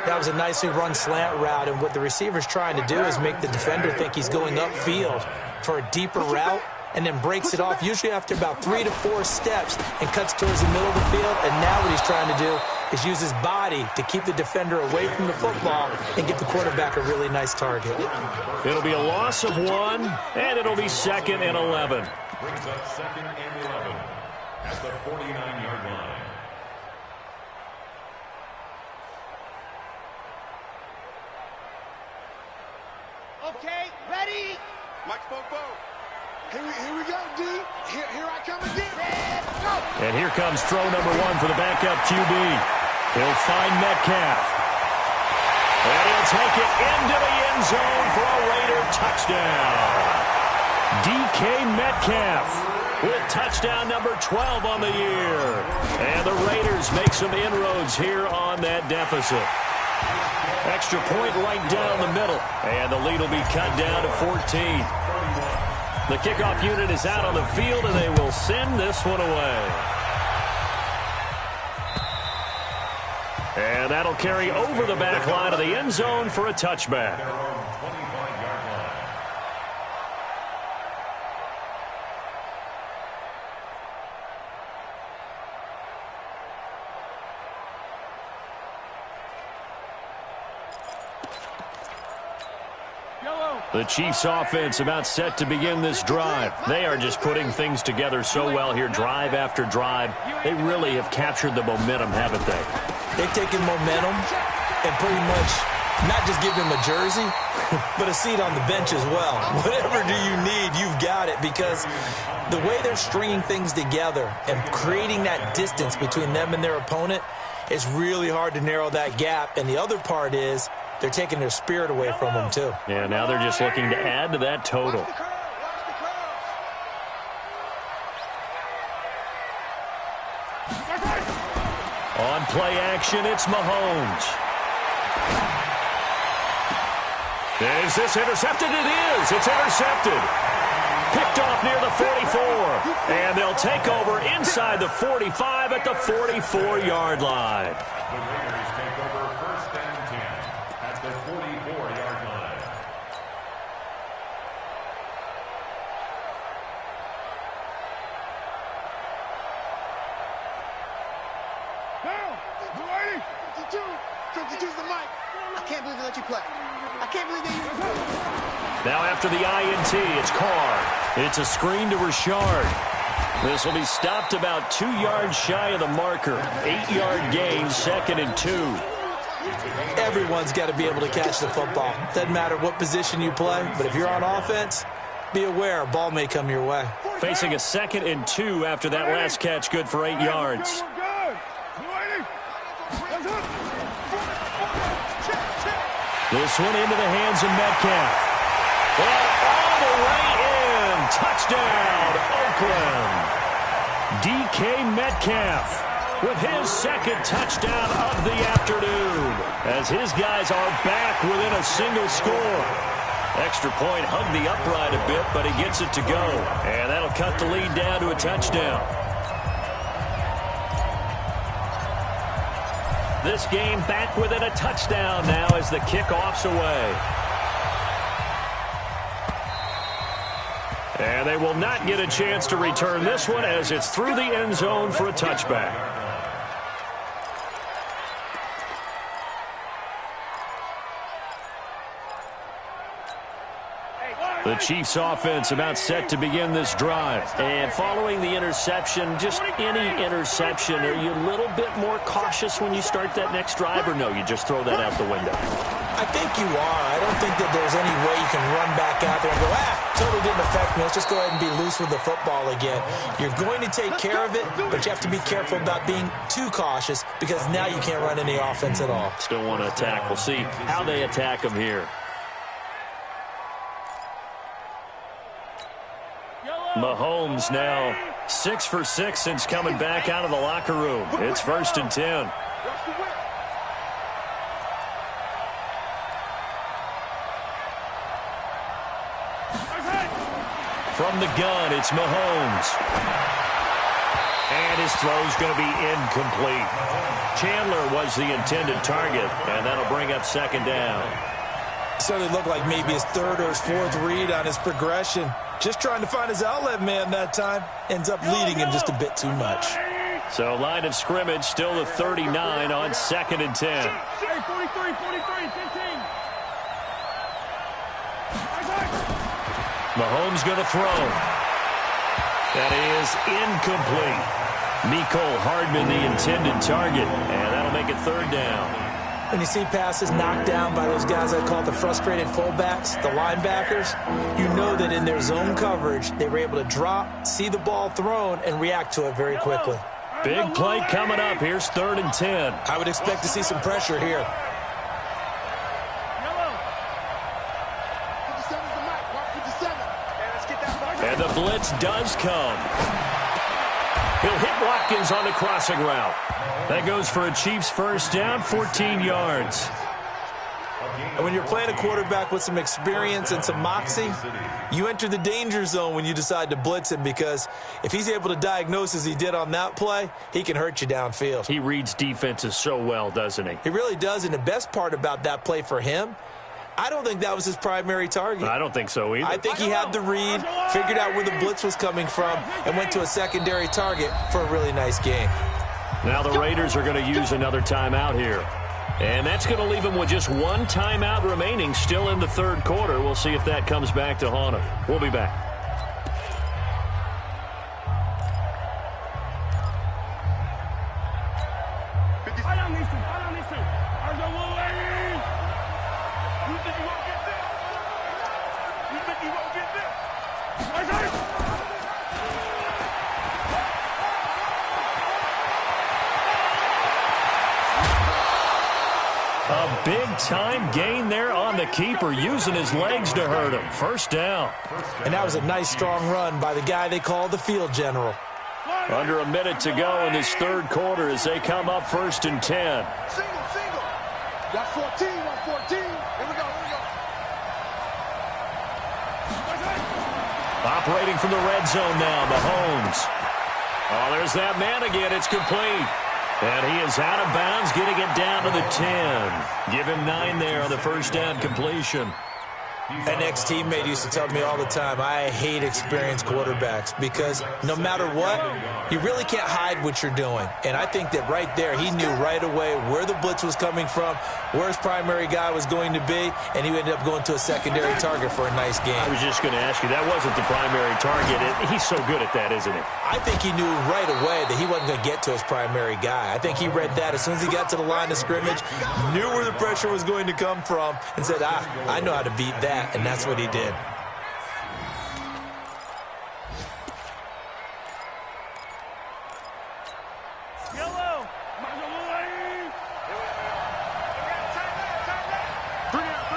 That was a nicely run slant route, and what the receiver's trying to do is make the defender think he's going upfield for a deeper route, and then breaks it off, usually after about 3 to 4 steps, and cuts towards the middle of the field. And now what he's trying to do is use his body to keep the defender away from the football and get the quarterback a really nice target. It'll be a loss of 1, and it'll be 2nd and 11. Brings up 2nd and 11 at the 49-yard line. Okay, ready? Mike Bobo. Here we go, D. Here I come again. And here comes throw number 1 for the backup QB. He'll find Metcalf. And he'll take it into the end zone for a Raider touchdown. DK Metcalf with touchdown number 12 on the year. And the Raiders make some inroads here on that deficit. Extra point right down the middle. And the lead will be cut down to 14. The kickoff unit is out on the field, and they will send this one away. And that'll carry over the back line of the end zone for a touchback. The Chiefs offense about set to begin this drive. They are just putting things together so well here, drive after drive. They really have captured the momentum, haven't they? They've taken momentum and pretty much not just give him a jersey, but a seat on the bench as well. Whatever do you need, you've got it, because the way they're stringing things together and creating that distance between them and their opponent, it's really hard to narrow that gap. And the other part is they're taking their spirit away from them, too. Yeah, now they're just looking to add to that total. On play action, it's Mahomes. Is this intercepted? It is. It's intercepted. Picked off near the 44. And they'll take over inside the 45 at the 44-yard line. The Raiders take over 1st and 10 at the 44-yard line. Down. 52. 52's the mic. I can't believe they let you play. I can't believe they even play. Now after the INT, it's Carr. It's a screen to Richard. This will be stopped about 2 yards shy of the marker. 8-yard gain, 2nd and 2. Everyone's got to be able to catch the football. Doesn't matter what position you play, but if you're on offense, be aware a ball may come your way. Facing a 2nd and 2 after that last catch, good for 8 yards. This one into the hands of Metcalf. Well, all the way in. Touchdown, Oakland. DK Metcalf with his 2nd touchdown of the afternoon, as his guys are back within a single score. Extra point hugged the upright a bit, but he gets it to go. And that'll cut the lead down to a touchdown. This game back within a touchdown now as the kickoff's away. And they will not get a chance to return this one as it's through the end zone for a touchback. The Chiefs offense about set to begin this drive. And following the interception, just any interception, are you a little bit more cautious when you start that next drive, or no, you just throw that out the window? I think you are. I don't think that there's any way you can run back out there and go, totally didn't affect me. Let's just go ahead and be loose with the football again. You're going to take care of it, but you have to be careful about being too cautious, because now you can't run any offense at all. Still want to attack. We'll see how they attack them here. Mahomes now 6 for 6 since coming back out of the locker room. It's 1st and 10. From the gun, it's Mahomes. And his throw's going to be incomplete. Chandler was the intended target, and that'll bring up 2nd down. Certainly looked like maybe his 3rd or his 4th read on his progression. Just trying to find his outlet man that time. Ends up leading him just a bit too much. So line of scrimmage still the 39 on 2nd and 10. 43, 15. Mahomes going to throw. That is incomplete. Mecole Hardman the intended target, and that'll make it 3rd down. When you see passes knocked down by those guys I call the frustrated fullbacks, the linebackers, you know that in their zone coverage, they were able to drop, see the ball thrown, and react to it very quickly. Big play coming up. Here's 3rd and 10. I would expect to see some pressure here. blitz does come. He'll hit Watkins on the crossing route. That goes for a Chiefs first down, 14 yards. And when you're playing a quarterback with some experience and some moxie, you enter the danger zone when you decide to blitz him, because if he's able to diagnose as he did on that play, he can hurt you downfield. He reads defenses so well, doesn't he? He really does, and the best part about that play for him, I don't think that was his primary target. I don't think so either. I think he had the read, figured out where the blitz was coming from, and went to a secondary target for a really nice gain. Now the Raiders are going to use another timeout here. And that's going to leave them with just one timeout remaining still in the third quarter. We'll see if that comes back to haunt them. We'll be back. A big-time gain there on the keeper, using his legs to hurt him. First down. And that was a nice, strong run by the guy they call the field general. Under a minute to go in this third quarter as they come up 1st and 10. Single. Got 14, 14. Here we go. Operating from the red zone now, Mahomes. Oh, there's that man again. It's complete. And he is out of bounds, getting it down to the 10. Give him 9 there on the first down completion. An ex-teammate used to tell me all the time, I hate experienced quarterbacks, because no matter what, you really can't hide what you're doing. And I think that right there, he knew right away where the blitz was coming from, where his primary guy was going to be, and he ended up going to a secondary target for a nice game. I was just going to ask you, that wasn't the primary target. He's so good at that, isn't he? I think he knew right away that he wasn't going to get to his primary guy. I think he read that as soon as he got to the line of scrimmage, knew where the pressure was going to come from, and said, I know how to beat that. And that's what he did. Yellow. Bring it out.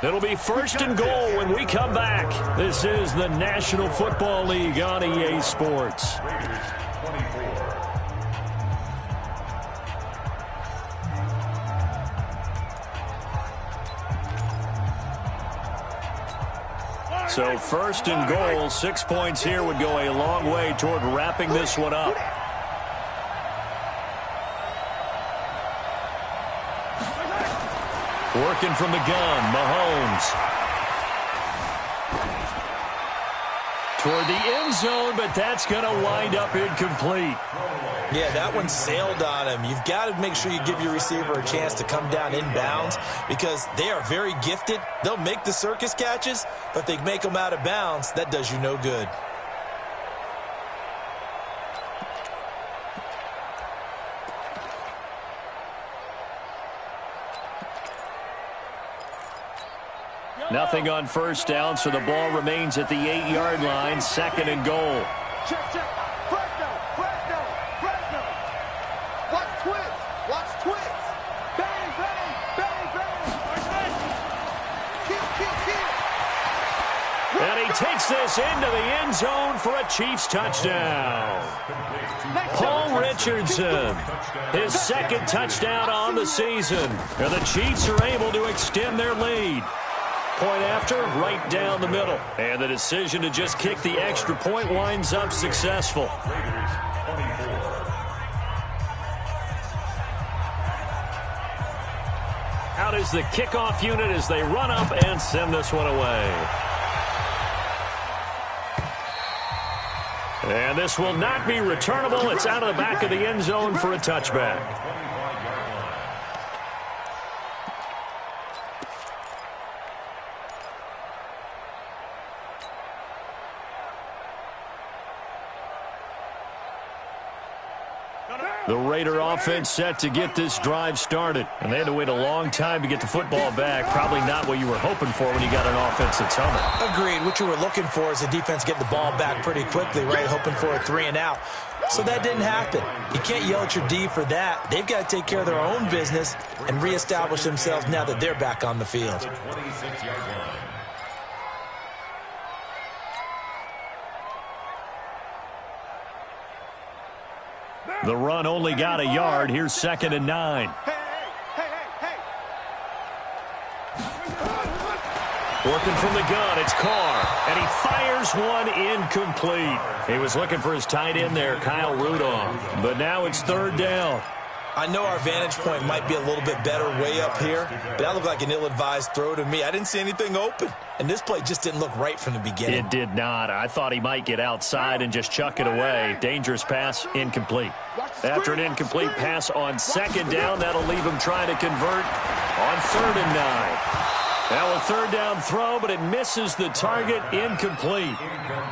It'll be 1st and goal when we come back. This is the National Football League on EA Sports. So 1st and goal, 6 points here would go a long way toward wrapping this one up. Working from the gun, Mahomes. Toward the end zone, but that's going to wind up incomplete. Yeah, that one sailed on him. You've got to make sure you give your receiver a chance to come down inbounds, because they are very gifted. They'll make the circus catches, but if they make them out of bounds, that does you no good. Nothing on first down, so the ball remains at the 8-yard line, 2nd and goal. Check. Fresno. Watch twist. Bang. Kill. And he takes this into the end zone for a Chiefs touchdown. Paul Richardson, his 2nd touchdown on the season. And the Chiefs are able to extend their lead. Point after, right down the middle. And the decision to just kick the extra point winds up successful. Out is the kickoff unit as they run up and send this one away. And this will not be returnable. It's out of the back of the end zone for a touchback. The Raider offense set to get this drive started. And they had to wait a long time to get the football back. Probably not what you were hoping for when you got an offense that's humming. Agreed. What you were looking for is the defense get the ball back pretty quickly, right? Hoping for a 3 and out. So that didn't happen. You can't yell at your D for that. They've got to take care of their own business and reestablish themselves now that they're back on the field. The run only got a yard. Here's 2nd and 9. Working from the gun, it's Carr. And he fires one incomplete. He was looking for his tight end there, Kyle Rudolph. But now it's 3rd down. I know our vantage point might be a little bit better way up here, but that looked like an ill-advised throw to me. I didn't see anything open, and this play just didn't look right from the beginning. It did not. I thought he might get outside and just chuck it away. Dangerous pass, incomplete. After an incomplete pass on 2nd down, that'll leave him trying to convert on 3rd and 9. Now a 3rd down throw, but it misses the target, incomplete.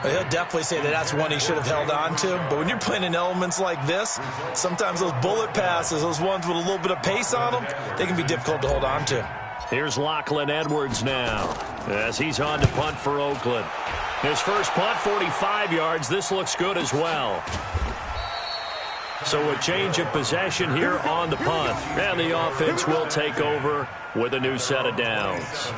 He'll definitely say that that's one he should have held on to. But when you're playing in elements like this, sometimes those bullet passes, those ones with a little bit of pace on them, they can be difficult to hold on to. Here's Lachlan Edwards now as he's on to punt for Oakland. His first punt, 45 yards. This looks good as well. So a change of possession here on the punt. And the offense will take over with a new set of downs.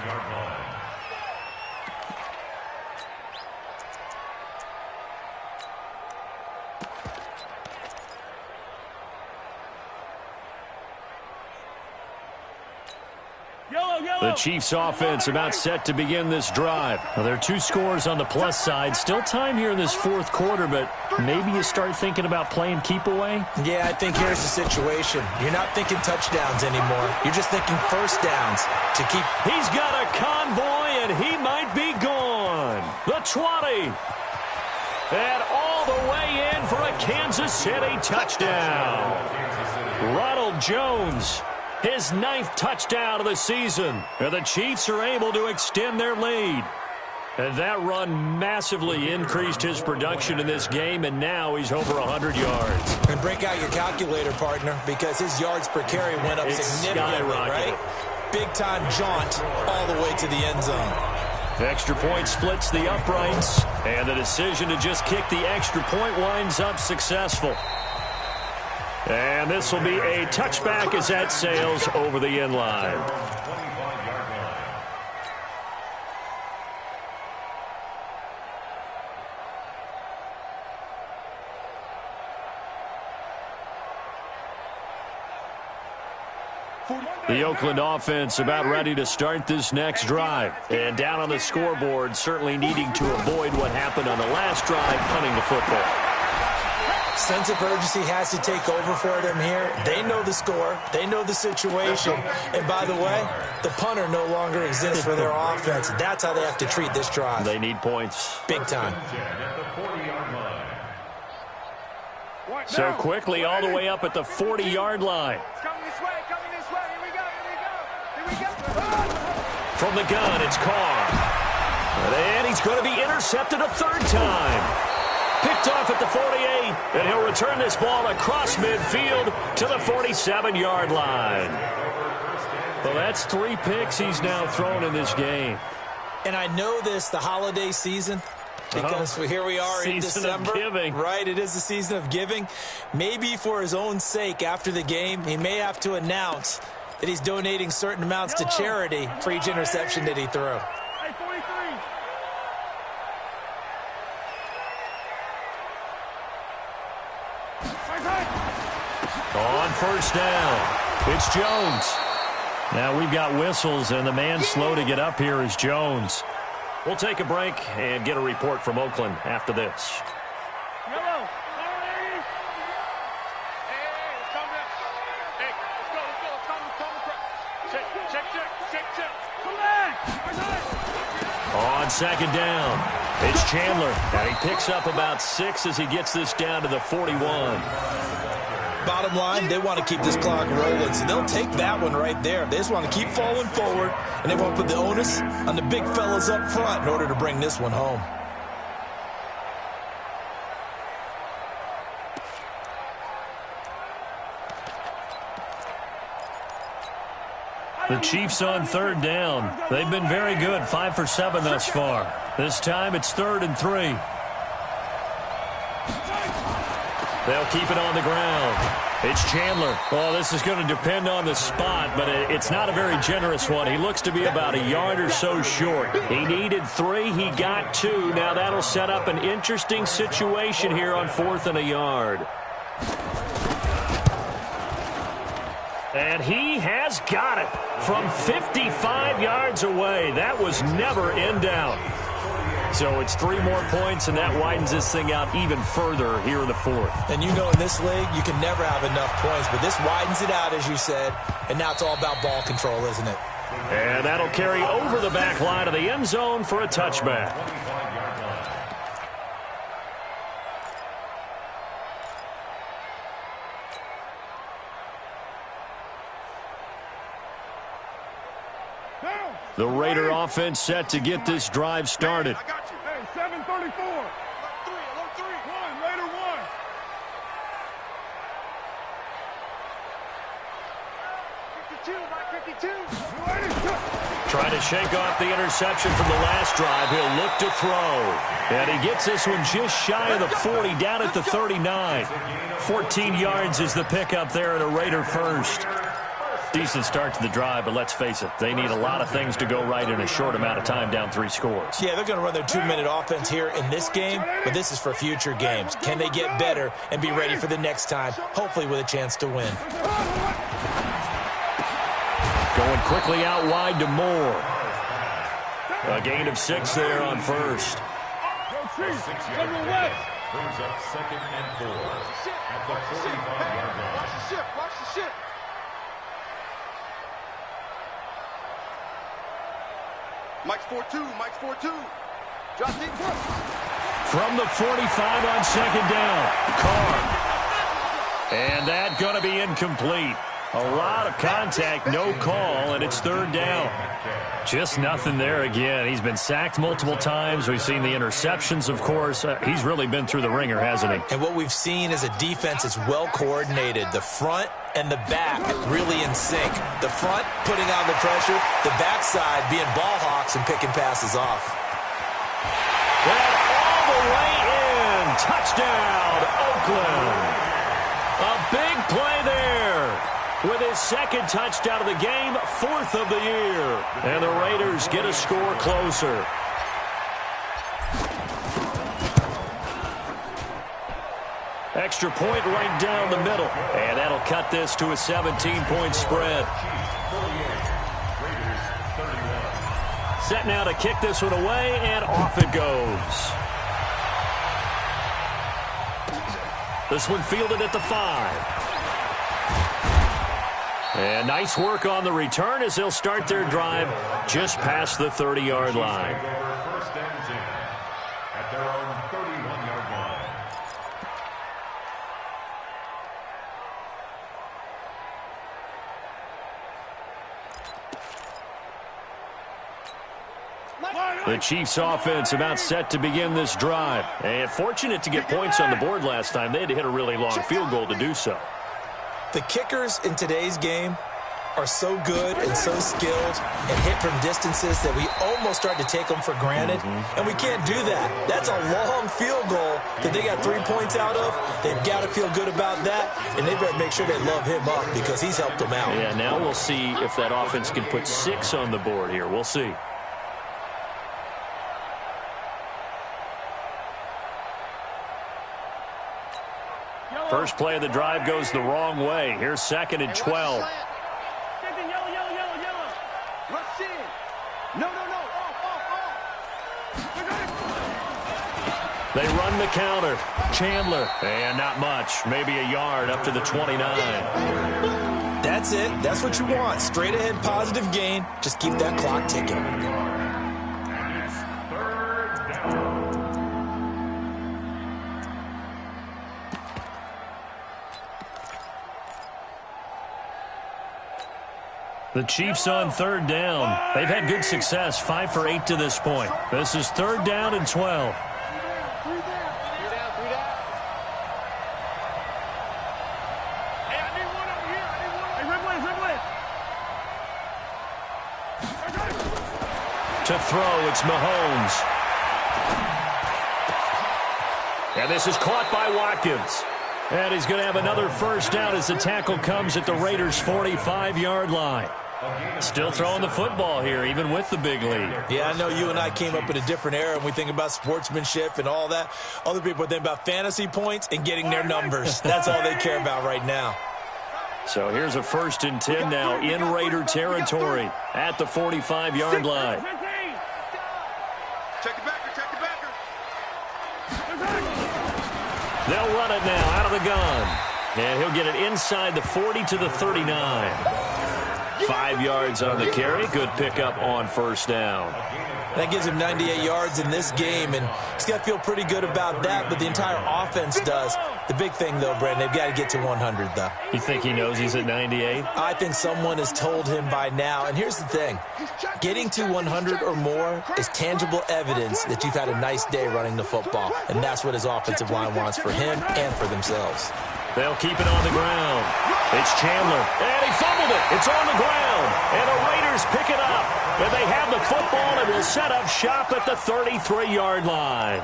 The Chiefs offense about set to begin this drive. Well, there are 2 scores on the plus side. Still time here in this 4th quarter, but maybe you start thinking about playing keep away? Yeah, I think here's the situation. You're not thinking touchdowns anymore. You're just thinking first downs to keep. He's got a convoy, and he might be gone. The 20. And all the way in for a Kansas City touchdown. Ronald Jones. His 9th touchdown of the season. And the Chiefs are able to extend their lead. And that run massively increased his production in this game, and now he's over 100 yards. And break out your calculator, partner, because his yards per carry went up significantly, right? Big-time jaunt all the way to the end zone. Extra point splits the uprights, and the decision to just kick the extra point winds up successful. And this will be a touchback as that sails over the end line. The Oakland offense about ready to start this next drive. And down on the scoreboard, certainly needing to avoid what happened on the last drive, punting the football. Sense of urgency has to take over for them here. They know the score. They know the situation. And by the way, the punter no longer exists for their offense. That's how they have to treat this drive. They need points. Big time. So quickly all the way up at the 40-yard line. Coming this way, coming this way. Here we go, here we go, here we go. From the gun, it's Carr. And he's going to be intercepted a 3rd time. Picked off at the 48, and he'll return this ball across midfield to the 47-yard line. Well, that's 3 picks he's now thrown in this game. And I know this, the holiday season, because here we are in December. Season of giving. Right, it is the season of giving. Maybe for his own sake after the game, he may have to announce that he's donating certain amounts to charity for each interception that he threw. Hey, 43. On 1st down, it's Jones. Now we've got whistles, and the man slow to get up here is Jones. We'll take a break and get a report from Oakland after this. Yellow. Hey, it's coming up. Hey, let's go, let's go. It's coming. Check. Come back. On 2nd down, it's Chandler. And he picks up about 6 as he gets this down to the 41. Bottom line, they want to keep this clock rolling, so they'll take that one right there. They just want to keep falling forward, and they want to put the onus on the big fellas up front in order to bring this one home. The Chiefs on third down. They've been very good, 5 for 7 thus far. This time it's 3rd and 3. They'll keep it on the ground. It's Chandler. Well, this is going to depend on the spot, but it's not a very generous one. He looks to be about a yard or so short. He needed 3. He got 2. Now that'll set up an interesting situation here on 4th and a yard. And he has got it from 55 yards away. That was never in doubt. So it's 3 more points, and that widens this thing out even further here in the 4th. And you know in this league, you can never have enough points, but this widens it out, as you said, and now it's all about ball control, isn't it? And that'll carry over the back line of the end zone for a touchback. The Raider offense set to get this drive started. I got you. Hey, 734. Alert 3. 1, Raider 1. Trying to shake off the interception from the last drive. He'll look to throw. And he gets this one just shy of the 40, down at the 39. 14 yards is the pickup there at a Raider first. Decent start to the drive, but let's face it, they need a lot of things to go right in a short amount of time, down 3 scores. Yeah, they're going to run their 2-minute offense here in this game, but this is for future games. Can they get better and be ready for the next time, hopefully with a chance to win? Going quickly out wide to Moore. A gain of 6 there on first. 6 yard gain brings up 2nd and 4 at the 45-yard line. Watch the ship. Mike's 4-2. Drop deep. From the 45 on 2nd down. Carr. And that going to be incomplete. A lot of contact, no call, and it's 3rd down. Just nothing there again. He's been sacked multiple times. We've seen the interceptions, of course. He's really been through the ringer, hasn't he? And what we've seen is a defense that's well coordinated. The front and the back really in sync. The front putting on the pressure, the backside being ball hawks and picking passes off. And all the way in. Touchdown, Oakland. A big play there. With his 2nd touchdown of the game, 4th of the year. And the Raiders get a score closer. Extra point right down the middle. And that'll cut this to a 17-point spread. Set now to kick this one away, and off it goes. This one fielded at the 5. And nice work on the return as they'll start their drive just past the 30-yard line. 1st and 10 at their own 31-yard line. The Chiefs offense about set to begin this drive. And fortunate to get points on the board last time. They had to hit a really long field goal to do so. The kickers in today's game are so good and so skilled and hit from distances that we almost start to take them for granted, and we can't do that. That's a long field goal that they got 3 points out of. They've got to feel good about that, and they better make sure they love him up because he's helped them out. Yeah, now we'll see if that offense can put 6 on the board here. We'll see. First play of the drive goes the wrong way. Here's 2nd and 12. Rush in. No. They run the counter. Chandler. And not much. Maybe a yard up to the 29. That's it. That's what you want. Straight ahead positive gain. Just keep that clock ticking. And it's 3rd down. The Chiefs on 3rd down. They've had good success, 5 for 8 to this point. This is 3rd down and 12. To throw, it's Mahomes. And this is caught by Watkins. And he's going to have another first down as the tackle comes at the Raiders' 45-yard line. Still throwing the football here, even with the big lead. Yeah, I know you and I came up in a different era, and we think about sportsmanship and all that. Other people think about fantasy points and getting their numbers. That's all they care about right now. So here's a 1st and 10 now in Raider territory at the 45-yard line. Check the backer, check the backer. They'll run it now out of the gun. And he'll get it inside the 40 to the 39. 5 yards on the carry. Good pickup on first down. That gives him 98 yards in this game, and he's got to feel pretty good about that, but the entire offense does. The big thing, though, Brandon, they've got to get to 100, though. You think he knows he's at 98? I think someone has told him by now. And here's the thing. Getting to 100 or more is tangible evidence that you've had a nice day running the football, and that's what his offensive line wants for him and for themselves. They'll keep it on the ground. It's Chandler, and he fumbled it. It's on the ground, and the Raiders pick it up. And they have the football and will set up shop at the 33-yard line.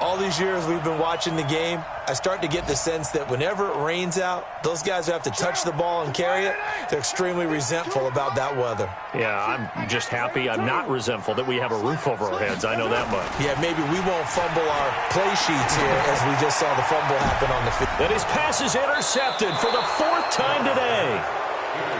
All these years we've been watching the game, I start to get the sense that whenever it rains out, those guys who have to touch the ball and carry it, they're extremely resentful about that weather. Yeah, I'm just happy. I'm not resentful that we have a roof over our heads. I know that much. Yeah, maybe we won't fumble our play sheets here as we just saw the fumble happen on the field. And his pass is intercepted for the 4th time today.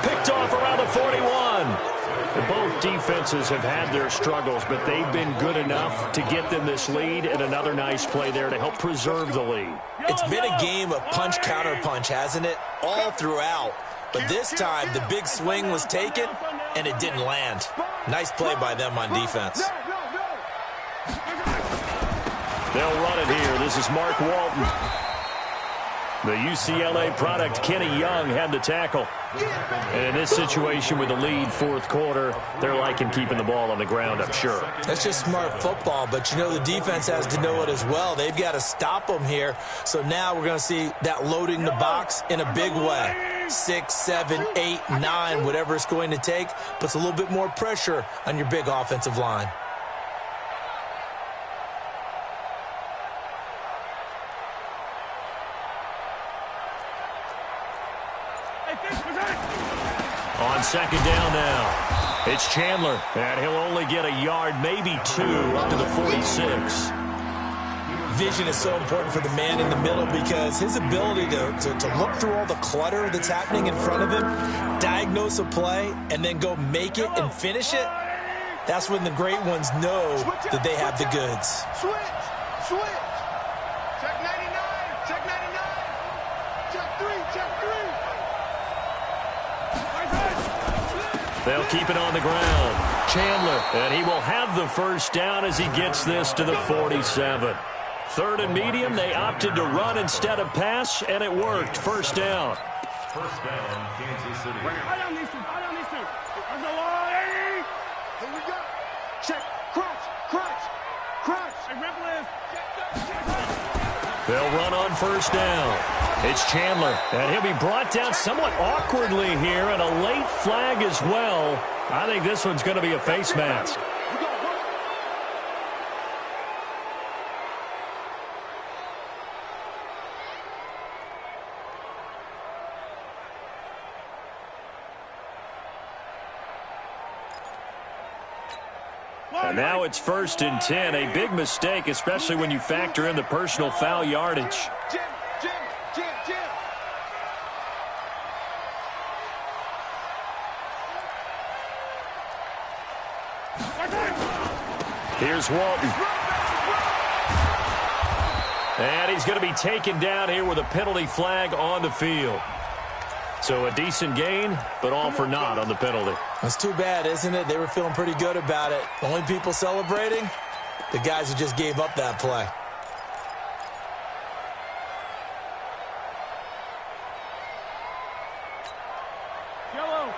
Picked off around the 41. Both defenses have had their struggles, but they've been good enough to get them this lead, and another nice play there to help preserve the lead. It's been a game of punch-counter-punch, hasn't it? All throughout. But this time, the big swing was taken, and it didn't land. Nice play by them on defense. They'll run it here. This is Mark Walton. The UCLA product, Kenny Young, had the tackle. And in this situation with the lead 4th quarter, they're liking keeping the ball on the ground, I'm sure. That's just smart football, but you know the defense has to know it as well. They've got to stop them here. So now we're going to see that loading the box in a big way. 6, 7, 8, 9, whatever it's going to take, puts a little bit more pressure on your big offensive line. On 2nd down now, it's Chandler, and he'll only get a yard, maybe 2, up to the 46. Vision is so important for the man in the middle because his ability to look through all the clutter that's happening in front of him, diagnose a play, and then go make it and finish it, that's when the great ones know that they have the goods. Switch. Check 99. Check 99. Check 3. Check 3. They'll keep it on the ground. Chandler, and he will have the first down as he gets this to the 47. 3rd and medium, they opted to run instead of pass, and it worked. First down. First down, Kansas City. I down these two. There's a long 80. Here we go. Check. Crunch. They'll run on first down. It's Chandler, and he'll be brought down somewhat awkwardly here, and a late flag as well. I think this one's going to be a face mask. And now it's 1st and 10. A big mistake, especially when you factor in the personal foul yardage. Jim. Here's Walton. And he's going to be taken down here with a penalty flag on the field. So a decent gain, but all for naught on the penalty. That's too bad, isn't it? They were feeling pretty good about it. The only people celebrating, the guys who just gave up that play. Yellow.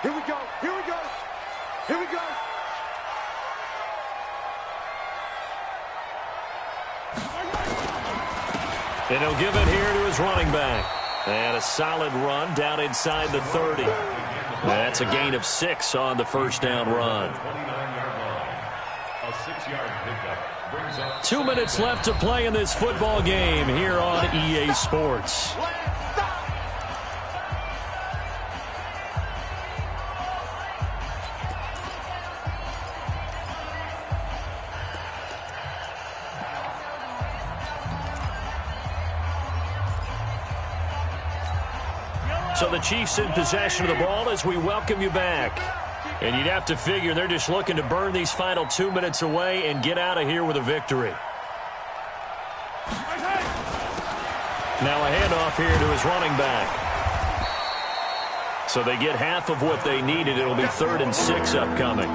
Here we go. And he'll give it here to his running back. And a solid run down inside the 30. That's a gain of 6 on the first down run. 2 minutes left to play in this football game here on EA Sports. So the Chiefs in possession of the ball as we welcome you back. And you'd have to figure they're just looking to burn these final 2 minutes away and get out of here with a victory. Now a handoff here to his running back. So they get half of what they needed. It'll be 3rd and 6 upcoming.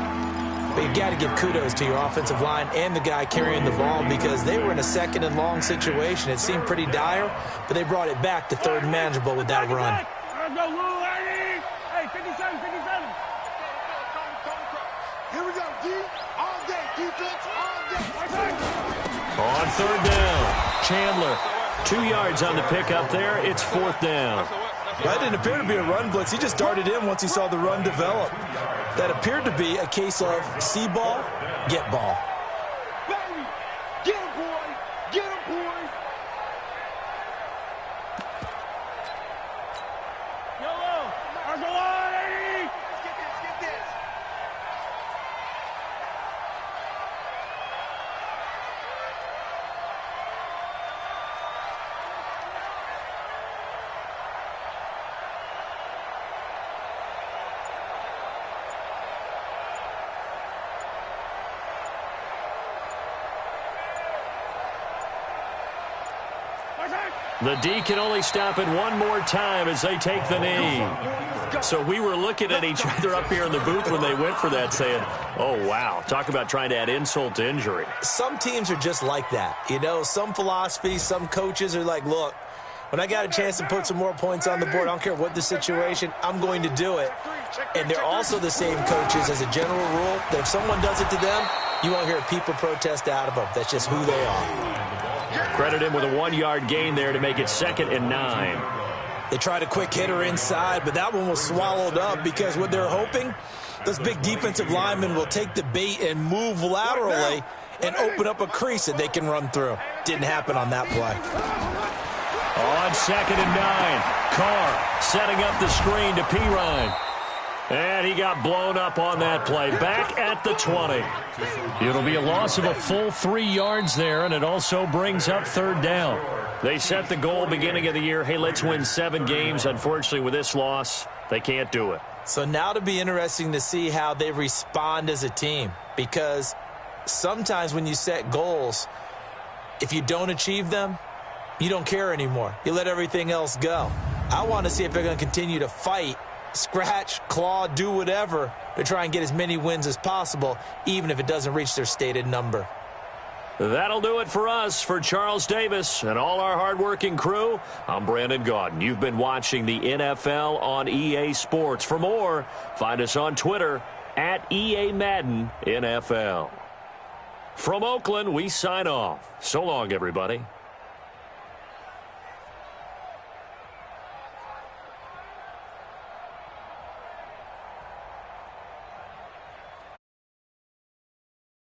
But you got to give kudos to your offensive line and the guy carrying the ball because they were in a 2nd and long situation. It seemed pretty dire, but they brought it back to 3rd and manageable with that run. Hey, 57, 57. Here we go, D. All day, defense, all day. On 3rd down, Chandler. 2 yards on the pickup there. It's 4th down. That didn't appear to be a run blitz. He just darted in once he saw the run develop. That appeared to be a case of see ball, get ball. Baby, get him, boy. Get him, boy. Yellow, Argo on, 80. Let's get this. The D can only stop it one more time as they take the knee. So we were looking at each other up here in the booth when they went for that saying, oh, wow, talk about trying to add insult to injury. Some teams are just like that. You know, some philosophies, some coaches are like, look, when I got a chance to put some more points on the board, I don't care what the situation, I'm going to do it. And they're also the same coaches as a general rule that if someone does it to them, you won't hear people protest out of them. That's just who they are. Credit him with a 1-yard gain there to make it 2nd and 9. They tried a quick hitter inside, but that one was swallowed up because what they're hoping, those big defensive linemen will take the bait and move laterally and open up a crease that they can run through. Didn't happen on that play. On 2nd and 9, Carr setting up the screen to Pirine. And he got blown up on that play. Back at the 20. It'll be a loss of a full 3 yards there, and it also brings up 3rd down. They set the goal beginning of the year, hey, let's win 7 games. Unfortunately, with this loss, they can't do it. So now it'll be interesting to see how they respond as a team, because sometimes when you set goals, if you don't achieve them, you don't care anymore. You let everything else go. I want to see if they're going to continue to fight, scratch, claw, do whatever to try and get as many wins as possible, even if it doesn't reach their stated number. That'll do it for us. For Charles Davis and all our hardworking crew, I'm Brandon Gaudin. You've been watching the NFL on EA Sports. For more, find us on Twitter at EA Madden NFL. From Oakland, we sign off. So long, everybody.